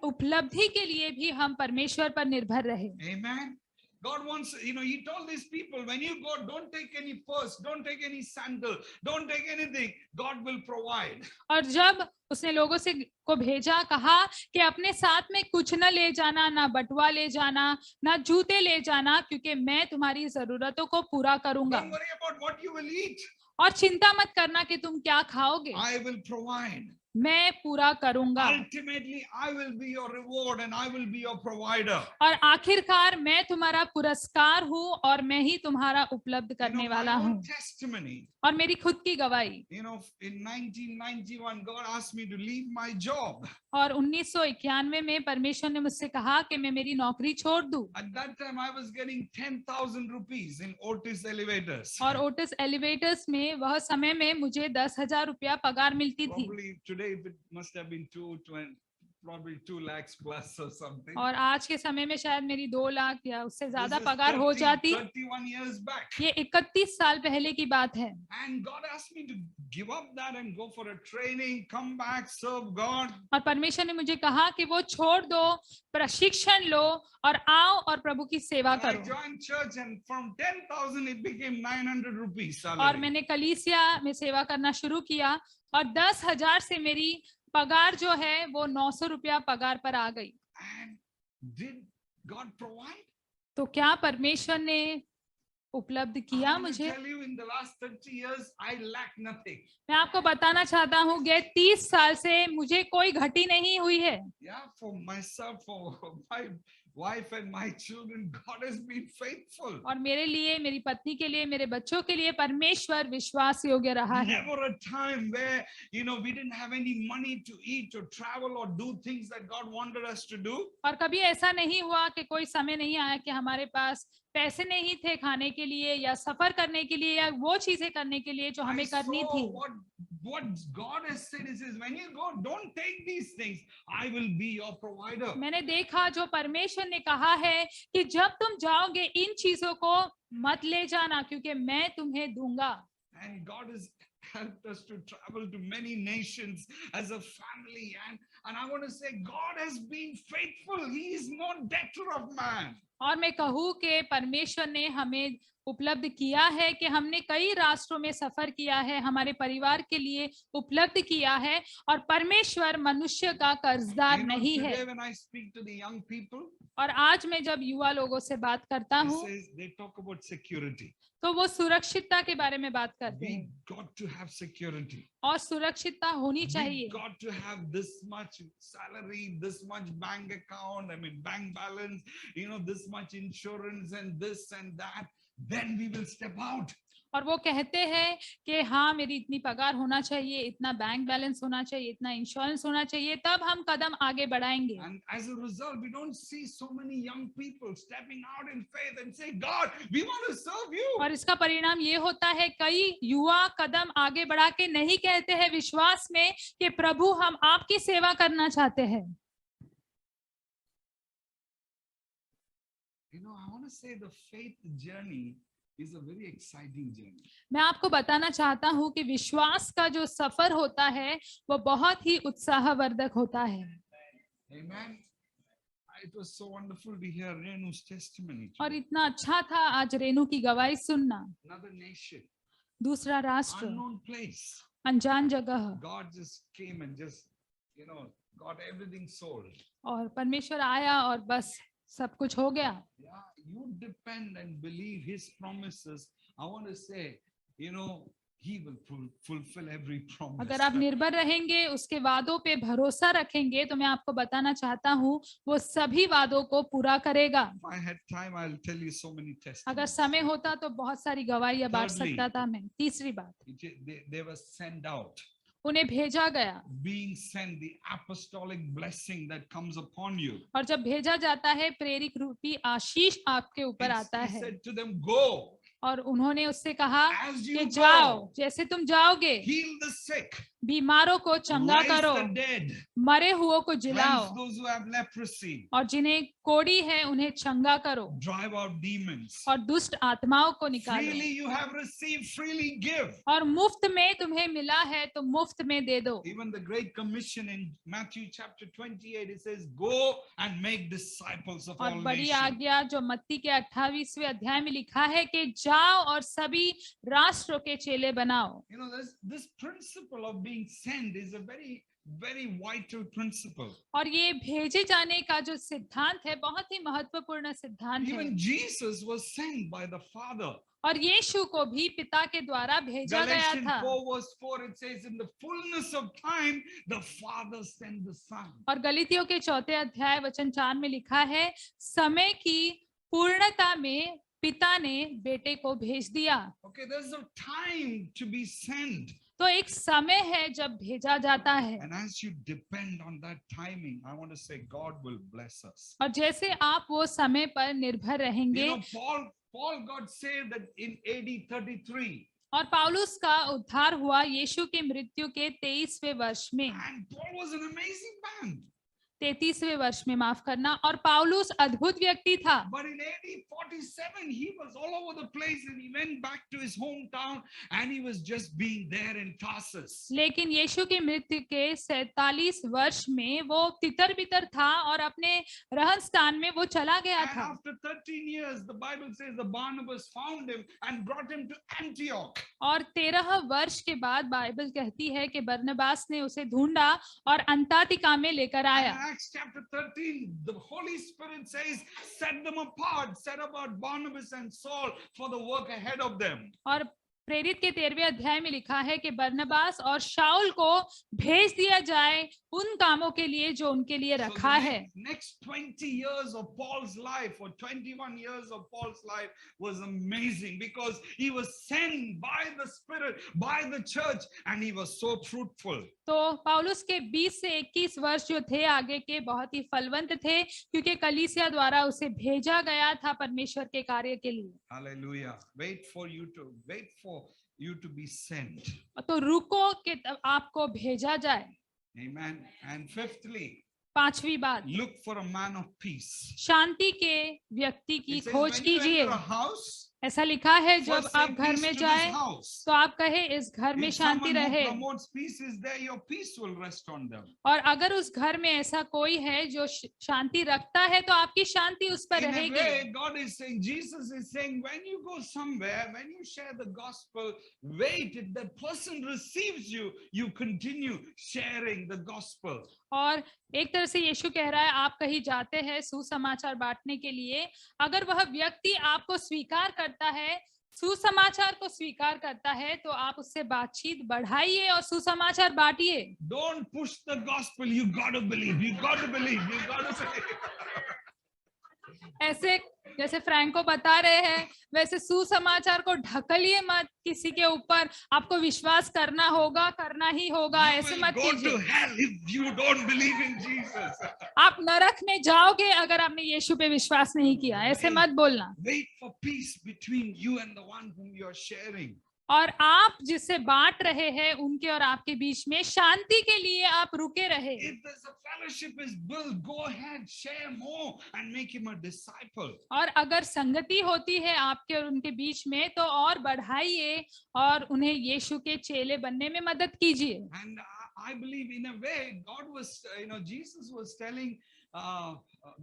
उपलब्धि के लिए भी हम परमेश्वर पर निर्भर रहे।
Amen. God wants, he told these people, when you go, don't take any purse, don't take any sandal, don't take anything. God will provide.
और जब उसने लोगों से को भेजा, कहा कि अपने साथ में कुछ न ले जाना, ना बटुआ ले जाना, ना जूते ले जाना, क्योंकि मैं तुम्हारी जरूरतों को पूरा करूंगा।
Don't worry about what you will eat.
और चिंता मत करना कि तुम क्या खाओगे।
I will provide.
मैं पूरा करूंगा।
Ultimately, I will be your reward and I will be your provider.
और आखिरकार मैं तुम्हारा पुरस्कार हूँ और मैं ही तुम्हारा उपलब्ध करने वाला हूँ।
Testimony.
और मेरी खुद की गवाही।
In 1991, God asked me to leave my job.
और 1991 में परमेश्वर ने मुझसे कहा कि मैं मेरी नौकरी छोड़ दूं।
At that time, I was getting 10,000 rupees in Otis Elevators.
और ओटिस एलिवेटर्स में वह समय में मुझे 10,000 रुपया पगार मिलती थी।
Probably today it must have been 2 lakhs plus or something.
और आज के समय में शायद मेरी 2 लाख या उससे ज्यादा
This is
पगार हो जाती।
31 years back.
ये 31 साल पहले की बात है।
And God asked me to give up that and go for a training, come back, serve God.
और परमेश्वर ने मुझे कहा कि वो छोड़ दो, प्रशिक्षण लो और आओ और प्रभु की सेवा
And I
करो।
joined church and from 10,000 it became 900 rupees
और
salary.
मैंने कलीसिया में सेवा करना शुरू किया और 10,000 से मेरी पगार जो है वो 900 रुपया पगार पर आ गई।
And did God provide?
तो क्या परमेश्वर ने उपलब्ध किया
I want to
मुझे?
tell you, in the last 30 years, I lack nothing.
मैं आपको बताना चाहता हूँ कि 30 साल से मुझे कोई घटी नहीं हुई है।
Yeah, for myself, for my wife and my children, God has been faithful.
और मेरे लिए, मेरी पत्नी के लिए, मेरे बच्चों के लिए परमेश्वर विश्वास योग्य रहा है।
Never a time where, we didn't have any money to eat or travel or do things that God wanted us to do.
और कभी ऐसा नहीं हुआ कि कोई समय नहीं आया कि हमारे पास पैसे नहीं थे खाने के लिए या सफर करने के लिए या वो चीजें करने के लिए जो
I
हमें करनी
saw
थी।
what God has said. He says, when you go, don't take these things. I will be your provider.
मैंने देखा जो परमेश्वर ने कहा है कि जब तुम जाओगे इन चीजों को मत ले जाना क्योंकि मैं तुम्हें दूंगा।
And God has helped us to travel to many nations as a family. And I want to say, God has been faithful. He is no debtor of man.
और मैं कहूँ कि परमेश्वर ने हमें उपलब्ध किया है कि हमने कई राष्ट्रों में सफर किया है, हमारे परिवार के लिए उपलब्ध किया है, और परमेश्वर मनुष्य का कर्जदार नहीं है।
Today when I speak to the young people,
और आज मैं जब युवा लोगों से बात करता हूँ
they talk about security.
तो वो सुरक्षितता के बारे में बात करते
We
हैं।
got to have security.
और सुरक्षितता होनी
We
चाहिए।
got to have this much salary, this much bank account, bank balance, this much insurance and this and that. Then we will step out.
और वो कहते हैं कि हाँ मेरी इतनी पगार होना चाहिए, इतना बैंक बैलेंस होना चाहिए, इतना इंश्योरेंस होना चाहिए, तब हम कदम आगे बढ़ाएंगे।
And as a result, we don't see so many young people stepping out in faith and say, God, we want to serve you.
और इसका परिणाम ये होता है कई युवा कदम आगे बढ़ा के नहीं कहते हैं विश्वास में कि प्रभु हम आपकी सेवा करना चाहते हैं।
I want to say the faith journey is a very exciting journey.
मैं आपको बताना चाहता हूँ कि विश्वास का जो सफर होता है वो बहुत ही उत्साहवर्धक होता है।
Amen. It was so wonderful to hear Renu's testimony.
और इतना अच्छा था आज रेनू की गवाही सुनना।
Another nation,
दूसरा राष्ट्र,
unknown place.
अनजान जगह,
God just came and just, got everything sold.
और परमेश्वर आया और बस सब कुछ हो गया।
Yeah, you depend and believe His promises. I want to say, He will fulfill every promise.
अगर आप निर्भर रहेंगे, उसके वादों पे भरोसा रखेंगे, तो मैं आपको बताना चाहता हूँ वो सभी वादों को पूरा करेगा।
If I had time, I'll tell you so many testimonies.
अगर समय होता तो बहुत सारी गवाहियां बांट सकता था मैं। तीसरी बात,
they were sent out.
उन्हें भेजा गया।
Being sent, the apostolic blessing that comes upon you.
और जब भेजा जाता है प्रेरित रूपी आशीष आपके ऊपर आता
He
है।
said to them, go.
और उन्होंने उससे कहा
As you
कि
go,
जाओ, जैसे तुम जाओगे
heal the sick,
बीमारों को चंगा
raise
करो,
the dead,
मरे हुओं को
cleanse
जिलाओ,
those who have leprosy,
और जिन्हें कोढ़ी है उन्हें चंगा करो,
drive out demons.
और दुष्ट आत्माओं को निकालो।
Freely you have received, freely give.
और मुफ्त में तुम्हें मिला है तो मुफ्त में दे दो।
Even the Great Commission in Matthew chapter 28, it says, go and make disciples of
और
all
बड़ी
nations.
आज्ञा जो मत्ती के 28वें अध्याय में लिखा है कि जाओ और सभी राष्ट्रों के चेले बनाओ।
This principle of being sent is a very, very vital principle.
और ये भेजे जाने का जो सिद्धांत है बहुत ही महत्वपूर्ण सिद्धांत है।
Even Jesus was sent by the Father.
और यीशु को भी पिता के द्वारा भेजा गया
Galatians
था।
4 verse 4, it says, in the fullness of time, the Father sent the Son.
और गलीतियों के 4 अध्याय वचन 4 में लिखा है, समय की पूर्णता में पिता ने बेटे को भेज दिया।
Okay, there's a time to be sent.
तो एक समय है jab भेजा जाता है।
And as you depend on that timing, I want to say God will bless us.
और जैसे आप वो समय पर निर्भर रहेंगे।
Paul got saved in AD 33.
और पौलुस का उद्धार हुआ यीशु की मृत्यु के 23वें वर्ष में।
And Paul was an amazing man.
33वें वर्ष में, माफ करना। और पौलुस अद्भुत व्यक्ति था।
But in AD 47, he was all over the place and he went back to his hometown and he was just being there in Tarsus.
लेकिन यीशु की मृत्यु के 47 वर्ष में वो तितर बितर था और अपने रहन स्थान में वो चला गया
And
था।
after 13 years, the Bible says the Barnabas found him and brought him to Antioch.
और 13 वर्ष के बाद बाइबल कहती है कि बरनबास ने उसे ढूंढा और अंतातिका में लेकर आया।
Acts chapter 13, the Holy Spirit says, set them apart, set apart Barnabas and Saul for the work ahead of them.
और प्रेरित के 13वें अध्याय में लिखा है कि बरनबास और शाऊल को भेज दिया जाए उन कामों के लिए जो उनके लिए
So
रखा
the
है।
next 20 years of Paul's life, or 21 years of Paul's life, was amazing because he was sent by the Spirit, by the church, and he was so fruitful.
तो पौलुस के 20 से 21 वर्ष जो थे आगे के बहुत ही फलवंत थे, क्योंकि कलीसिया द्वारा उसे भेजा गया था परमेश्वर के कार्य के लिए।
Hallelujah. Wait for you to be sent.
तो रुको कि तब आपको भेजा जाए।
Amen. And fifthly,
पांचवी बात,
look for a man of peace.
शांति के व्यक्ति की
It says,
खोज
when you
कीजिए।
enter a house,
ऐसा लिखा है जब
first say
आप घर
peace
में
to this
जाए
house.
तो आप कहे इस घर में
If
शांति
someone who
रहे।
promotes peace is there, your peace will rest on them.
और अगर उस घर में ऐसा कोई है जो शांति रखता है तो आपकी शांति उस पर
In a
रहेगी।
way, God is saying, Jesus is saying, when you go somewhere, when you share the gospel, wait. If the person receives you, you continue sharing the gospel.
और एक तरह से यीशु कह रहा है, आप कहीं जाते हैं सुसमाचार बांटने के लिए, अगर वह व्यक्ति आपको स्वीकार करता है, सुसमाचार को स्वीकार करता है, तो आप उससे बातचीत बढ़ाइए और सुसमाचार बांटिए।
Don't push the gospel. You got to believe. You got to believe. You got to believe.
ऐसे जैसे फ्रैंको बता रहे हैं, वैसे सुसमाचार को ढकलिए मत किसी के ऊपर, आपको विश्वास करना होगा, करना ही होगा,
You
ऐसे
will
मत
go to
कीजिए।
hell if you don't believe in Jesus.
आप नरक में जाओगे अगर आपने यीशु पे विश्वास नहीं किया, ऐसे मत बोलना।
Wait for peace between you and the one whom you are sharing.
और आप जिससे बांट रहे हैं उनके और आपके बीच में शांति के लिए आप रुके रहे।
If there's a fellowship is built, go ahead, share more and make him a disciple.
और अगर संगति होती है आपके और उनके बीच में तो और बढ़ाइए और उन्हें यीशु के चेले बनने में मदद कीजिए।
And I believe in a way, God was, Jesus was telling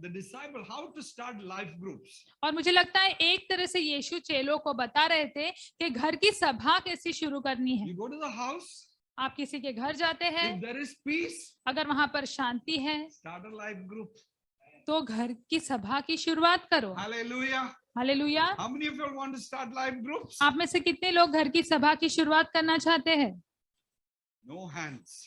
the disciple how to start life groups.
और मुझे लगता है एक तरह से यीशु चेलों को बता रहे थे कि घर की सभा कैसी शुरू करनी है।
You go to the house.
आप किसी के घर जाते हैं,
If there is peace,
अगर वहां पर शांति है
start a life group.
तो घर की सभा की शुरुआत करो।
Hallelujah.
Hallelujah.
How many of you want to start life groups?
आप में से कितने लोग घर की सभा की शुरुआत करना चाहते हैं?
No hands.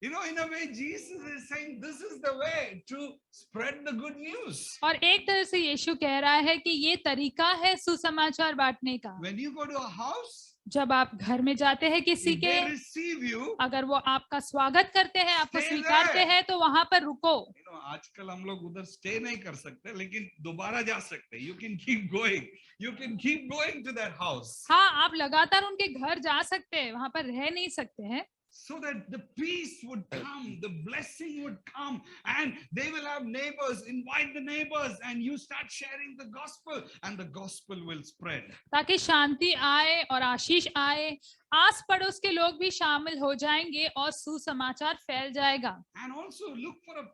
In a way, Jesus is saying this is the way to spread the good news.
और एक तरह से यीशु कह रहा है कि ये तरीका है सुसमाचार बांटने का।
When you go to a house,
जब आप घर में जाते हैं किसी
if
के,
they receive you,
अगर वो आपका स्वागत करते हैं, आपको
Stay
स्वीकारते
there.
हैं, तो वहां पर रुको।
आजकल हम लोग उधर स्टे नहीं कर सकते, लेकिन दोबारा जा सकते हैं. You can keep going. You can keep going to that house.
हाँ, आप लगातार उनके घर जा सकते हैं, वहां पर रह नहीं सकते हैं।
So that the peace would come, the blessing would come, and they will have neighbors. Invite the neighbors, and you start sharing the gospel, and the gospel will spread.
ताकि शांति आए और आशीष आए, आस पड़ोस के लोग भी शामिल हो जाएंगे और सुसमाचार फैल जाएगा।
And also look for a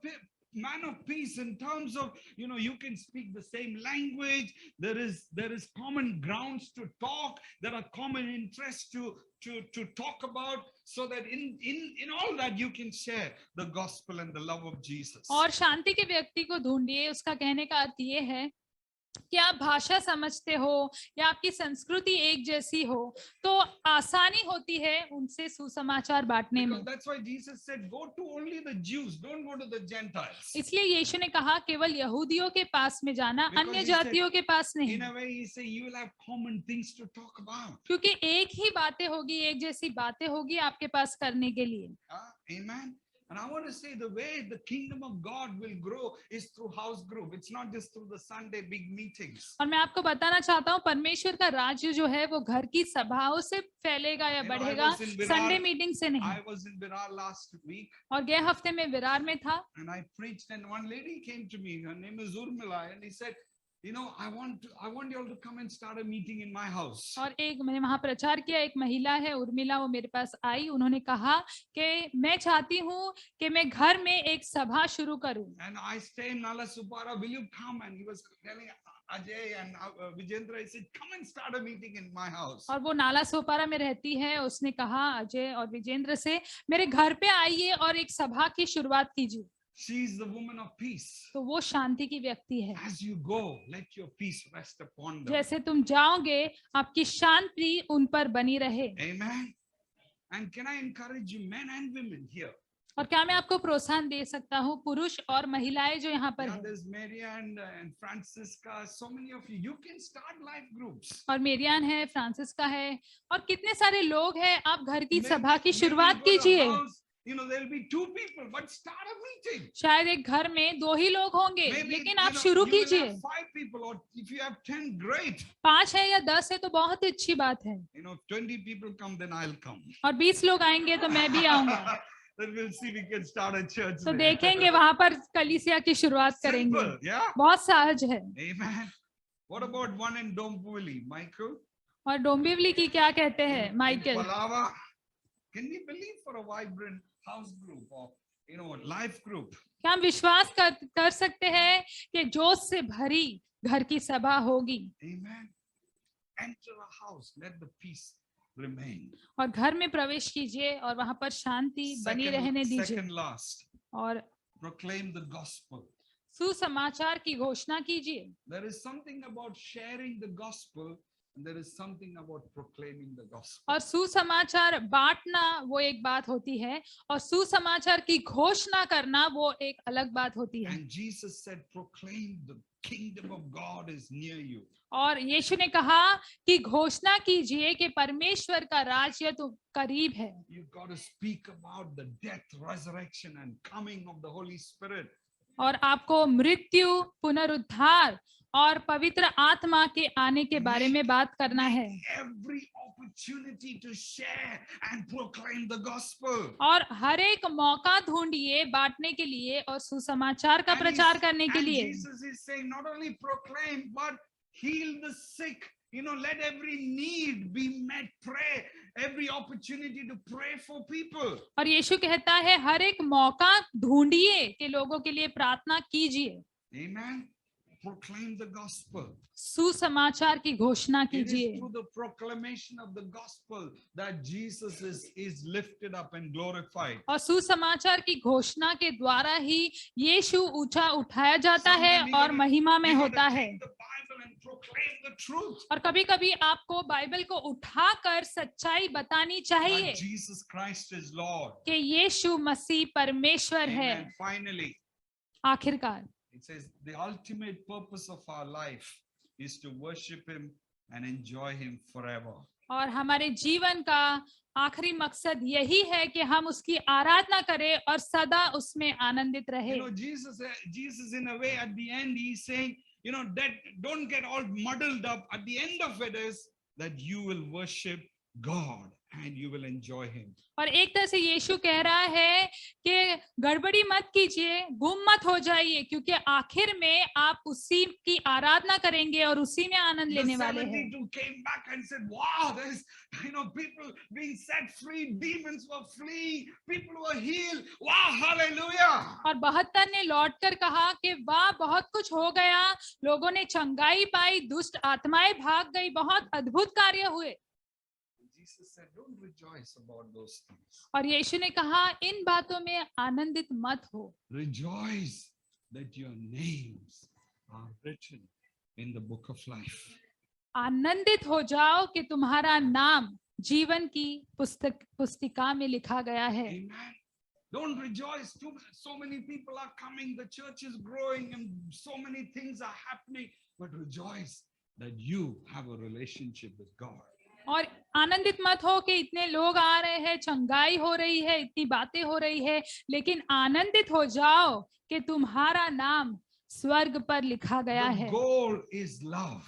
man of peace in terms of, you can speak the same language. There is common grounds to talk. There are common interests to talk about, so that in all that you can share the gospel and the love of Jesus.
और शांति के व्यक्ति को ढूंढिए। उसका कहने का अर्थ ये है कि आप भाषा समझते हो या आपकी संस्कृति एक जैसी हो तो आसानी होती है उनसे सुसमाचार बांटने में।
Because that's why Jesus said, go to only the Jews, don't go to the Gentiles.
इसलिए यीशु ने कहा केवल यहूदियों के पास में जाना,
Because
अन्य
he
जातियों के पास नहीं।
In a way, he said, you will have common things to talk about.
क्योंकि एक ही बातें होगी, एक जैसी बातें होगी आपके पास करने के लिए।
Amen. And I want to say the way the kingdom of God will grow is through house group. It's not just through the Sunday big meetings.
और मैं आपको बताना चाहता हूँ परमेश्वर का राज्य जो है वो घर की सभाओं से फैलेगा या बढ़ेगा, संडे मीटिंग से नहीं।
I was in Virar last week.
और गए हफ्ते में विरार में था।
And I preached, and one lady came to me. Her name is Urmila, and he said, I want you all to come and start a meeting in my house.
और एक मैंने वहां प्रचार किया, एक महिला है उर्मिला, वो मेरे पास आई, उन्होंने कहा कि मैं चाहती हूँ कि मैं घर में एक सभा शुरू करूं।
And I stay in Nalasopara. Will you come? And he was telling Ajay and Vijendra, he said, come and start a meeting in my house.
और वो नाला सोपारा में रहती है। उसने कहा अजय और विजेंद्र से, मेरे घर पे आइए और एक सभा की शुरुआत कीजिए।
She is the woman of peace.
तो वो शांति की व्यक्ति है।
As you go, let your peace rest upon them.
जैसे तुम जाओगे आपकी शांति उन पर बनी रहे।
Amen. And can I encourage you, men and women here?
और क्या मैं आपको प्रोत्साहन दे सकता हूँ, पुरुष और महिलाएं जो यहाँ पर
Yeah,
हैं।
there's Maria and Francisca. So many of you. You can start life groups.
और मेरियान है, फ्रांसिस्का है, और कितने सारे लोग हैं। आप घर की
Maybe-
सभा की
maybe
शुरुआत
you go to a
कीजिए।
house, you know, there'll be 2 people, but start a meeting.
शायद एक घर में 2 ही लोग होंगे,
Maybe
लेकिन
you
आप
know,
शुरू
you will
कीजिए।
have 5 people, or if you have 10, great.
5 है या 10 है तो बहुत ही अच्छी बात है।
You know, if 20 people come, then I'll come.
और 20 लोग आएंगे तो मैं भी आऊंगा।
Then we'll see we can start a church.
तो
there.
देखेंगे वहां पर कलीसिया की शुरुआत करेंगे।
Simple, yeah.
बहुत सहज है।
Amen. What about one in Dombivli, Michael?
और डोंबिवली की क्या कहते हैं
In
Michael?
Palava? Can we believe for a vibrant house group or life group?
क्या हम विश्वास कर सकते हैं कि जोश से भरी घर की सभा होगी?
Amen. Enter a house, let the peace remain.
और घर में प्रवेश कीजिए और वहां पर शांति बनी रहने दीजिए।
Second last,
और
proclaim the gospel.
सुसमाचार की घोषणा कीजिए।
There is something about sharing the gospel, and there is something about proclaiming the gospel.
और सुसमाचार बांटना वो एक बात होती है, और सुसमाचार की घोषणा करना वो एक अलग बात होती है।
And Jesus said, proclaim the kingdom of God is near you.
और यीशु ने कहा कि घोषणा कीजिए कि परमेश्वर का राज्य तो करीब है।
You've got to speak about the death, resurrection, and coming of the Holy Spirit.
और आपको मृत्यु, पुनरुद्धार और पवित्र आत्मा के आने के बारे में बात करना है।
Every opportunity to share and proclaim the gospel.
और हर एक मौका ढूंढिए बांटने के लिए और सुसमाचार का प्रचार करने के
And
लिए।
Jesus is saying, not only proclaim, but heal the sick. You know, let every need be met. Pray. Every opportunity to pray for people.
और यीशु कहता है हर एक मौका ढूंढिए कि लोगों के लिए प्रार्थना कीजिए।
Amen. Proclaim the gospel.
सुसमाचार की घोषणा
It is
कीजिए।
through the proclamation of the gospel that Jesus is lifted up and glorified.
और सुसमाचार की घोषणा के द्वारा ही यीशु ऊंचा उठाया जाता है और महिमा में होता है।
The Bible and proclaim the truth.
और कभी-कभी आपको बाइबल को उठाकर सच्चाई बतानी चाहिए
That Jesus Christ is Lord.
कि यीशु मसीह परमेश्वर है।
Amen. Finally,
आखिरकार
it says the ultimate purpose of our life is to worship Him and enjoy Him forever.
और हमारे जीवन का आखिरी मकसद यही है कि हम उसकी आराधना करें और सदा उसमें आनंदित रहे।
You know, Jesus in a way at the end He's saying, you know, that don't get all muddled up. At the end of it is that you will worship God and you will enjoy Him.
और एक तरह से यीशु कह रहा है कि गड़बड़ी मत कीजिए, गुम मत हो जाइए, क्योंकि आखिर में आप उसी की आराधना करेंगे और उसी में आनंद लेने वाले हैं।
72 came back and said, wow, there's, you know, people being set free, demons were fleeing, people were healed. Wow, hallelujah.
और 72 ने लौटकर कहा कि वाह बहुत कुछ हो गया, लोगों ने चंगाई पाई, दुष्ट आत्माएं भाग गई, बहुत अद्भुत कार्य हुए।
Jesus said, don't rejoice about those things.
और यीशु ने कहा इन बातों में आनंदित मत हो।
Rejoice that your names are written in the book of life.
आनंदित हो जाओ कि तुम्हारा नाम जीवन की पुस्तिका में लिखा गया है।
Amen. Don't rejoice. So many people are coming. The church is growing and so many things are happening. But rejoice that you have a relationship with God.
और आनंदित मत हो कि इतने लोग आ रहे हैं, चंगाई हो रही है, इतनी बातें हो रही है, लेकिन आनंदित हो जाओ कि तुम्हारा नाम स्वर्ग पर लिखा गया है।
The goal is love.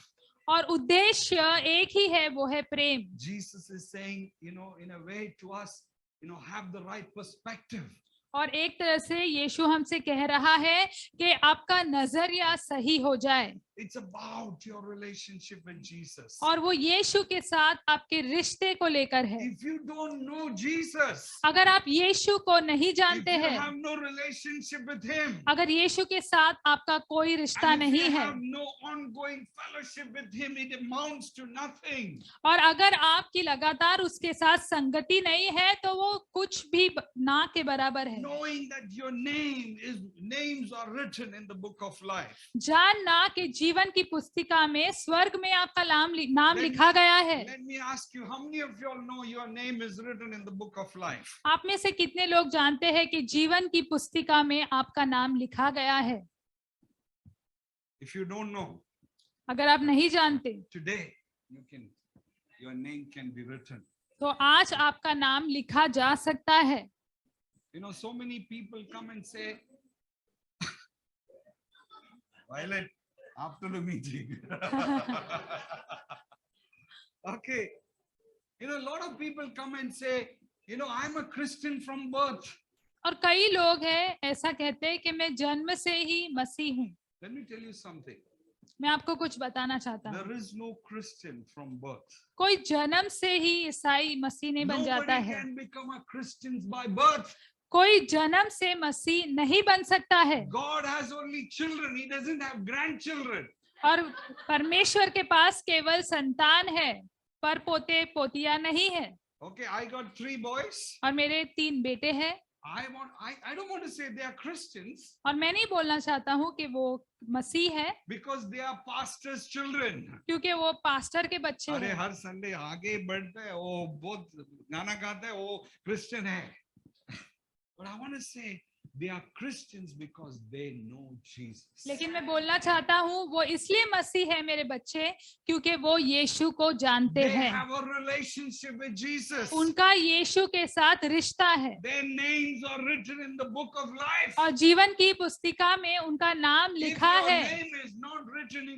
और उद्देश्य एक ही है, वो है प्रेम।
Jesus is saying, you know, in a way to us, you know, have the right perspective.
और एक तरह से यीशु हमसे कह रहा है कि आपका नजरिया सही हो जाए।
It's about your relationship with Jesus.
और वो यीशु के साथ आपके रिश्ते को लेकर है।
If you don't know Jesus,
अगर आप यीशु को नहीं
if
जानते
you
हैं,
have no relationship with Him,
अगर यीशु के साथ आपका कोई रिश्ता
and if
नहीं
you
है,
have no ongoing fellowship with Him, it amounts to nothing.
और अगर आपकी लगातार उसके साथ संगति नहीं है, तो वो कुछ भी ना के बराबर है।
knowing that your names are written in the book of life.
जानना कि जीवन की पुस्तिका में स्वर्ग में आपका नाम
Let
लिखा
me-
गया है।
Let me ask you, how many of you all know your name is written in the book of life?
आप में से कितने लोग जानते हैं कि जीवन की पुस्तिका में आपका नाम लिखा गया है?
If you don't know,
अगर आप नहीं जानते
today your name can be written.
तो आज आपका नाम लिखा जा सकता है।
You know, so many people come and say, Violet, after the meeting. Okay. You know, a lot of people come and say, you know, I'm a Christian from birth.
और कई लोग हैं ऐसा कहते हैं कि मैं जन्म से ही मसीह हूँ।
Let me tell you something.
मैं आपको कुछ बताना चाहता हूँ,
There is no Christian from birth.
कोई जन्म से ही ईसाई मसीह नहीं बन जाता
Nobody
है।
can become a Christian by birth.
कोई जन्म से मसीह नहीं बन सकता है।
God has only children. He doesn't have grandchildren.
और परमेश्वर के पास केवल संतान है, पर पोते पोतियां नहीं है।
Okay, I got 3 boys.
और मेरे 3 बेटे हैं।
I don't want to say they are Christians
और मैं नहीं बोलना चाहता हूँ कि वो मसीह है,
because they are pastors' children.
क्योंकि वो पास्टर के बच्चे
अरे
हैं।
हर संडे आगे बढ़ते हैं, वो बहुत गाना गाते हैं, वो क्रिश्चियन है। But I want to say they are Christians because they know Jesus.
लेकिन मैं बोलना चाहता हूँ वो इसलिए मसीह है मेरे बच्चे क्योंकि वो यीशु को जानते
They
हैं।
have a relationship with Jesus.
उनका यीशु के साथ रिश्ता है
Their names are written in the book of life.
और जीवन की पुस्तिका में उनका नाम
If
लिखा
your
है।
name is not written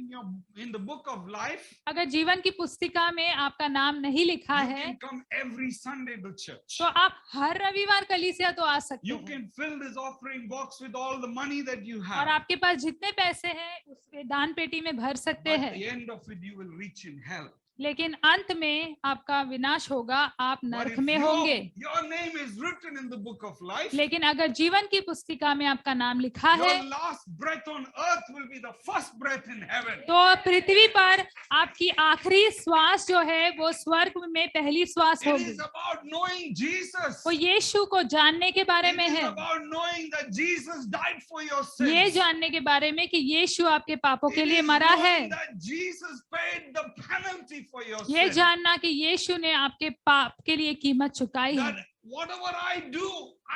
in the book of life,
अगर जीवन की पुस्तिका में आपका नाम नहीं लिखा
you
है
can come every Sunday to church.
तो आप हर रविवार कलीसिया तो आ सकते
You
हैं
can fill this offering box with all the money that you
और
have.
आपके पास जितने पैसे हैं उसके दान पेटी में भर सकते
But at
हैं,
the end of it, you will reach in hell.
लेकिन अंत में आपका विनाश होगा, आप
But
नरक
if
में होंगे।
your name is written in the book of life,
लेकिन अगर जीवन की पुस्तिका में आपका नाम लिखा है
your last breath on earth will be the first breath in heaven.
तो पृथ्वी पर आपकी आखिरी श्वास जो है वो स्वर्ग में पहली श्वास
It
होगी।
is about knowing Jesus.
वो यीशु को जानने के बारे
It
में
is
है,
about knowing that Jesus died for your
ये
sins.
जानने के बारे में कि यीशु आपके पापों के
It
लिए
is
मरा है,
knowing that Jesus paid the penalty for your
ये
sins.
जानना कि यीशु ने आपके पाप के लिए कीमत चुकाई है।
That whatever I do,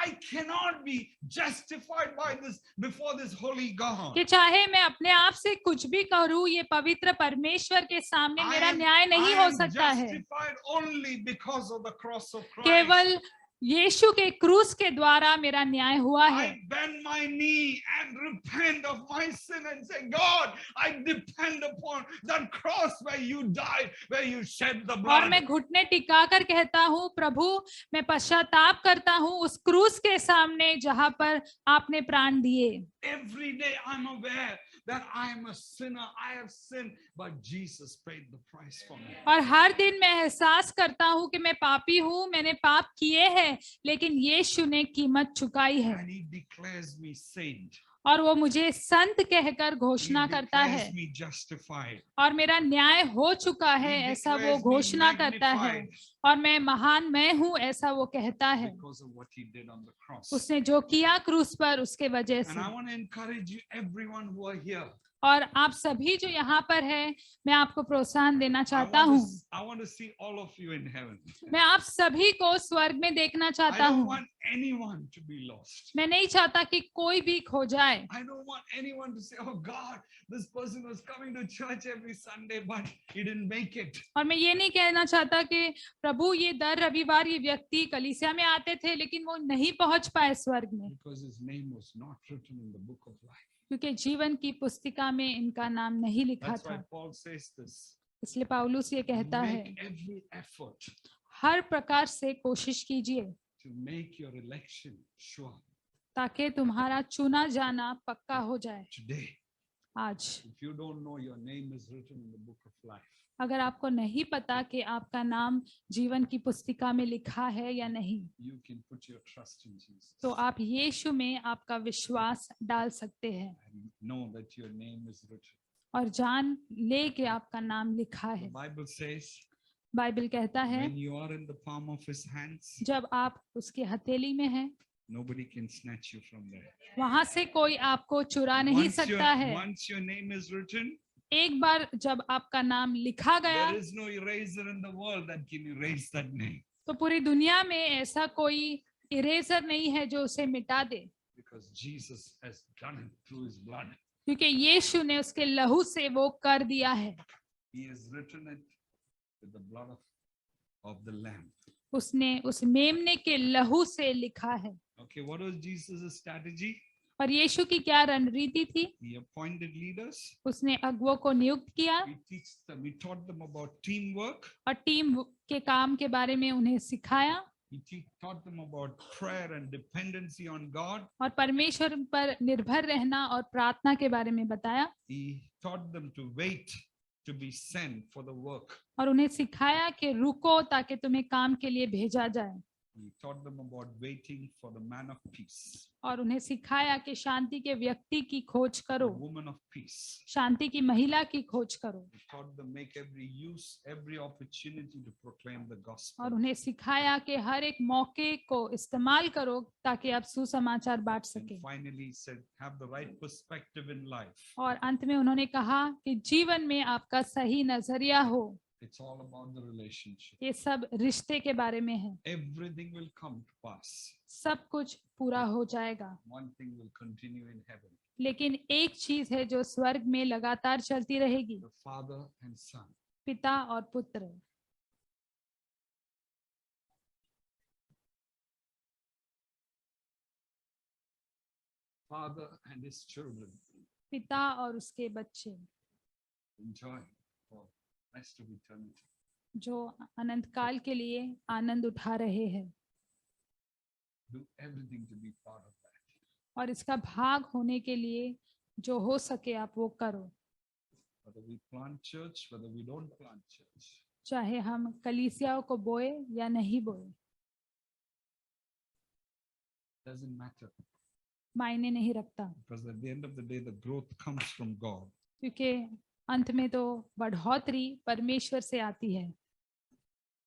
I cannot be justified by this before this holy God.
कि चाहे मैं अपने आप से कुछ भी करूं, ये पवित्र परमेश्वर के सामने मेरा न्याय नहीं हो सकता है।
Justified only because of the cross of Christ.
केवल यीशु के क्रूस के द्वारा मेरा न्याय हुआ है।
I bend my knee and repent of my sin and say, God, I depend upon that cross where you died, where you shed the
और
blood.
मैं घुटने टिकाकर कहता हूँ, प्रभु मैं पश्चाताप करता हूँ उस क्रूस के सामने जहाँ पर आपने प्राण दिए।
Every day I'm aware that I am a sinner. I have sinned, but Jesus paid the price for me.
और हर दिन मैं एहसास करता हूँ कि मैं पापी हूँ, मैंने पाप किए हैं, लेकिन यीशु ने कीमत चुकाई है
And he declares me saint.
और वो मुझे संत कहकर
He
घोषणा करता है
declares me justified.
और मेरा न्याय हो चुका है
He
ऐसा वो
declares me
घोषणा करता है
magnified
और मैं महान मैं हूँ ऐसा वो कहता है,
because of what he did on the cross.
उसने जो किया क्रूस पर उसके वजह
And
से।
I want to encourage you, everyone who are here.
और आप सभी जो यहाँ पर है, मैं आपको प्रोत्साहन देना चाहता हूँ,
I want to see all of you in heaven.
मैं आप सभी को स्वर्ग में देखना
I
चाहता
don't
हूँ।
want anyone to be lost.
मैं नहीं चाहता कि कोई भी खो जाए।
I don't want anyone to say, oh God, this person was coming to church every Sunday, but he didn't make it.
और मैं ये नहीं कहना चाहता कि प्रभु ये दर रविवार ये व्यक्ति कलीसिया में आते थे लेकिन वो नहीं पहुंच पाए स्वर्ग में,
Because his name was not written in the book of life.
क्योंकि जीवन की पुस्तिका में इनका नाम नहीं लिखा
That's why
था।
Paul says this.
इसलिए पौलुस ये कहता है,
Make every effort
हर प्रकार से कोशिश कीजिए
to make your election sure.
ताकि तुम्हारा चुना जाना पक्का हो जाए।
Today,
आज
if you don't know your name is written in the book of life,
अगर आपको नहीं पता कि आपका नाम जीवन की पुस्तिका में लिखा है या नहीं,
you can put your trust in Jesus.
तो आप यीशु में आपका विश्वास डाल सकते हैं
And know that your name is written.
और जान ले कि आपका नाम लिखा
The
है।
Bible says,
बाइबल कहता है
when you are in the palm of his hands,
जब आप उसकी हथेली में हैं
Nobody can snatch you from there.
वहां से कोई आपको चुरा नहीं सकता है।
Once your name is written,
एक बार जब आपका नाम लिखा गया,
there is no eraser in the world that can erase that name.
तो पूरी दुनिया में ऐसा कोई इरेजर नहीं है जो उसे मिटा दे,
Because Jesus has done it through his blood.
क्योंकि यीशु ने उसके लहू से वो कर दिया है।
He has written it with the blood of the lamb.
उसने उस मेमने के लहू से लिखा है।
Okay, what was Jesus' strategy?
और यीशु की क्या रणनीति थी?
He appointed leaders.
उसने अगुवों को नियुक्त किया
He taught them about teamwork.
और टीम के काम के बारे में उन्हें सिखाया।
He taught them about prayer and dependency on God.
और परमेश्वर पर निर्भर रहना और प्रार्थना के बारे में बताया।
He taught them to wait to be sent for the work.
और उन्हें सिखाया कि रुको ताकि तुम्हें काम के लिए भेजा जाए।
He taught them about waiting for the man of peace.
और उन्हें सिखाया कि शांति के व्यक्ति की खोज करो,
The woman of peace.
शांति की महिला की खोज करो।
He taught them make every opportunity to proclaim the gospel.
और उन्हें सिखाया कि हर एक मौके को इस्तेमाल करो ताकि आप सुसमाचार बांट सके।
And finally he said, have the right perspective in life.
और अंत में उन्होंने कहा कि जीवन में आपका सही नजरिया हो।
It's all about the relationship.
ये सब रिश्ते के बारे में है।
Everything will come to pass.
सब कुछ पूरा हो जाएगा,
One thing will continue in heaven.
लेकिन एक चीज है जो स्वर्ग में लगातार चलती रहेगी,
The Father and Son.
पिता और पुत्र।
Father and his children
पिता और उसके बच्चे
enjoy for rest of eternity.
जो अनंत काल के लिए आनंद उठा रहे हैं।
Do everything to be part of that.
और इसका भाग होने के लिए जो हो सके आप वो करो।
Whether we plant church, whether we don't plant church.
चाहे हम कलीसियाओं को बोए या नहीं बोए,
Doesn't matter.
मायने नहीं रखता,
Because at the end of the day, the growth comes from God.
क्योंकि अंत में तो बढ़ोतरी परमेश्वर से आती है।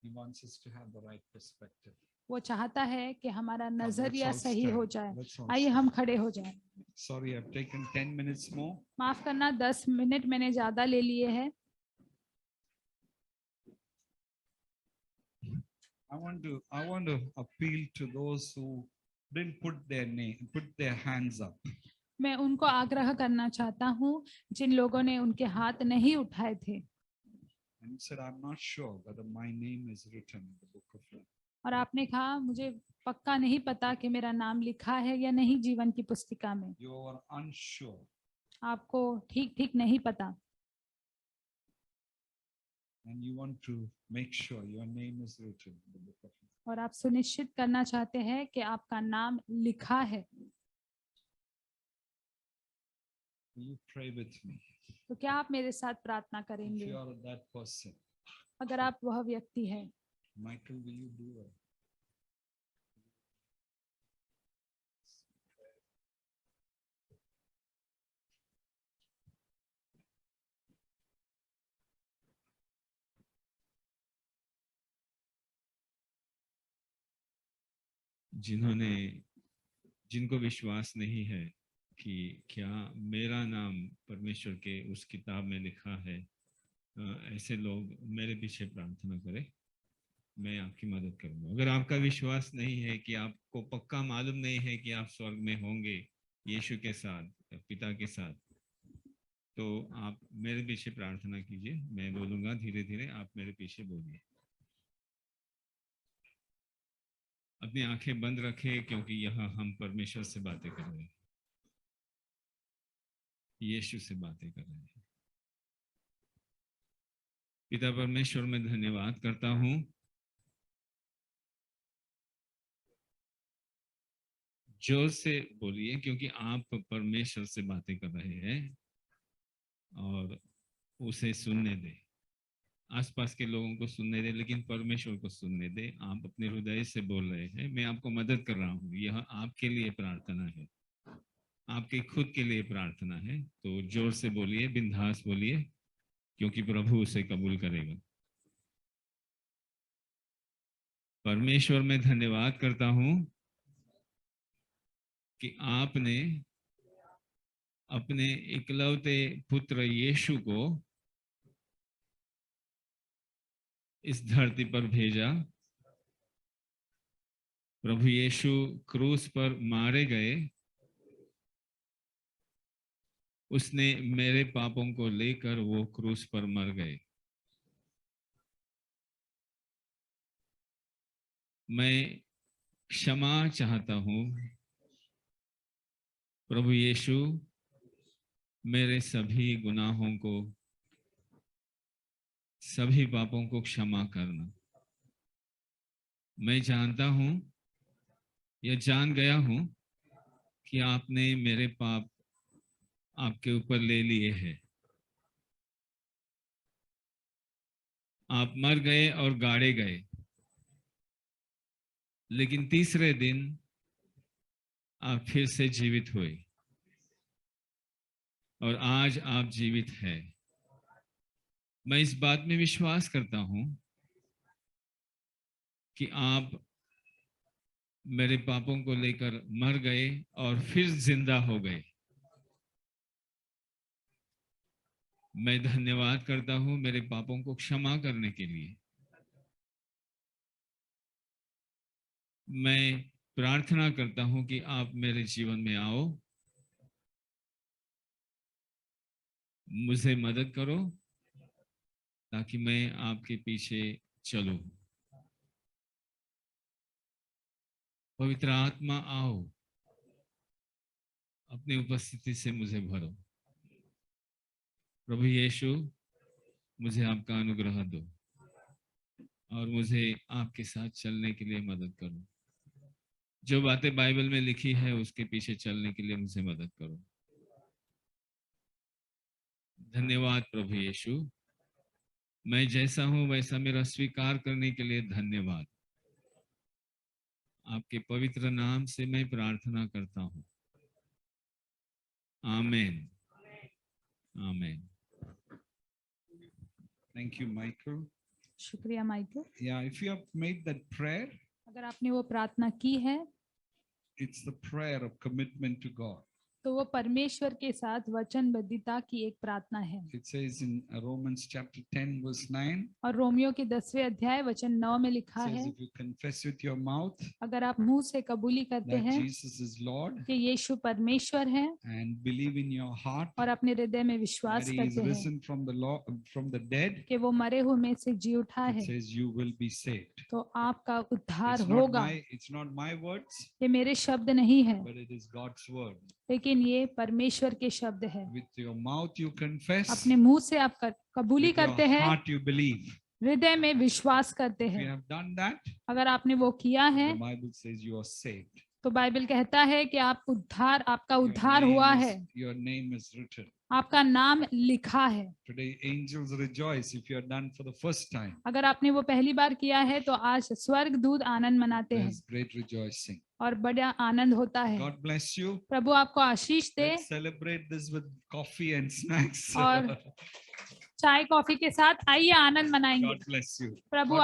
He wants us to have the right perspective.
वो चाहता है कि हमारा
Let's
नजरिया
all
सही
stand.
हो जाए।
Let's all
आइए
stand.
हम खड़े हो जाएं।
Sorry, I've taken 10 minutes more.
माफ करना, 10 मिनट मैंने ज्यादा ले लिए हैं।
I want to appeal to those who didn't put their hands up.
मैं उनको आग्रह करना चाहता हूँ जिन लोगों ने उनके हाथ नहीं उठाए थे
And he said, I'm not sure whether my name is written in the book of life.
और आपने कहा मुझे पक्का नहीं पता कि मेरा नाम लिखा है या नहीं जीवन की पुस्तिका में।
You are unsure.
आपको ठीक नहीं पता
And you want to make sure your name is written in the book of life.
और आप सुनिश्चित करना चाहते हैं कि आपका नाम लिखा है।
Will you pray with me?
तो क्या आप मेरे साथ प्रार्थना
If
करेंगे?
you are that person,
अगर आप वह व्यक्ति हैं,
Michael, will you do it?
जिनको विश्वास नहीं है कि क्या मेरा नाम परमेश्वर के उस किताब में लिखा है, ऐसे लोग मेरे पीछे प्रार्थना करें, मैं आपकी मदद करूंगा। अगर आपका विश्वास नहीं है, कि आपको पक्का मालूम नहीं है कि आप स्वर्ग में होंगे यीशु के साथ, पिता के साथ, तो आप मेरे पीछे प्रार्थना कीजिए। मैं बोलूंगा धीरे धीरे, आप मेरे पीछे बोलिए। अपनी आंखें बंद रखें, क्योंकि यहाँ हम परमेश्वर से बातें कर रहे हैं, यीशु से बातें कर रहे हैं। पिता परमेश्वर, मैं धन्यवाद करता हूँ जोर से बोलिए, क्योंकि आप परमेश्वर से बातें कर रहे हैं और उसे सुनने दे। आसपास के लोगों को सुनने दे, लेकिन परमेश्वर को सुनने दे। आप अपने हृदय से बोल रहे हैं, मैं आपको मदद कर रहा हूँ। यह आपके लिए प्रार्थना है, आपके खुद के लिए प्रार्थना है। तो जोर से बोलिए, बिंदास बोलिए, क्योंकि प्रभु उसे कबूल करेगा। परमेश्वर, मैं धन्यवाद करता हूँ कि आपने अपने इकलौते पुत्र यीशु को इस धरती पर भेजा। प्रभु यीशु क्रूस पर मारे गए। उसने मेरे पापों को लेकर वो क्रूस पर मर गए। मैं क्षमा चाहता हूँ। प्रभु यीशु मेरे सभी गुनाहों को, सभी पापों को क्षमा करना। मैं जानता हूँ या जान गया हूँ कि आपने मेरे पाप आपके ऊपर ले लिए हैं। आप मर गए और गाड़े गए, लेकिन तीसरे दिन आप फिर से जीवित हुए और आज आप जीवित हैं। मैं इस बात में विश्वास करता हूं कि आप मेरे पापों को लेकर मर गए और फिर जिंदा हो गए। मैं धन्यवाद करता हूं मेरे पापों को क्षमा करने के लिए। मैं प्रार्थना करता हूं कि आप मेरे जीवन में आओ, मुझे मदद करो ताकि मैं आपके पीछे चलूं। पवित्र आत्मा आओ, अपनी उपस्थिति से मुझे भरो। प्रभु यीशु, मुझे आपका अनुग्रह दो और मुझे आपके साथ चलने के लिए मदद करो। जो बातें बाइबल में लिखी है उसके पीछे चलने के लिए मुझे मदद करो। धन्यवाद प्रभु यीशु। मैं जैसा हूं वैसा मेरा स्वीकार करने के लिए धन्यवाद। आपके पवित्र नाम से मैं प्रार्थना करता हूं। आमीन। आमीन।
Thank you, Michael.
शुक्रिया Michael.
Yeah, if you have made that prayer,
अगर आपने वो प्रार्थना की है
it's the prayer of commitment to God.
तो वो परमेश्वर के साथ वचनबद्धता की एक प्रार्थना है।
It says in Romans chapter 10 verse 9,
और रोमियो के 10वें अध्याय वचन 9 में
it
लिखा
says
है,
if you confess with your mouth
अगर आप मुंह से कबूली करते
that
हैं
Jesus is Lord
कि यीशु परमेश्वर है
and believe in your heart
और अपने हृदय में
that
विश्वास
he is
करते हैं
risen from the dead,
कि वो मरे हुए में से जी उठा
it
है,
says you will be saved.
तो आपका उद्धार
It's
होगा।
not my words,
ये मेरे शब्द नहीं है,
but it is God's word.
लेकिन ये परमेश्वर के शब्द है।
With your mouth you confess,
अपने मुंह से आप कबूली
with your
करते हैं,
heart you believe.
हृदय में विश्वास करते
If you
हैं।
have done that,
अगर आपने वो किया है
the Bible says you are saved.
तो बाइबल कहता है कि आपका
Your
उद्धार
name
हुआ
is-
है,
Your name is written.
आपका नाम लिखा है।
Today angels rejoice if you are done for the first time.
अगर आपने वो पहली बार किया है तो आज स्वर्ग दूत आनंद मनाते हैं
There's great rejoicing.
और बड़ा आनंद होता है।
God bless you.
प्रभु आपको आशीष दे
Let's celebrate this with coffee and snacks.
और चाय कॉफी के साथ आइए आनंद मनाएंगे।
God bless you.
प्रभु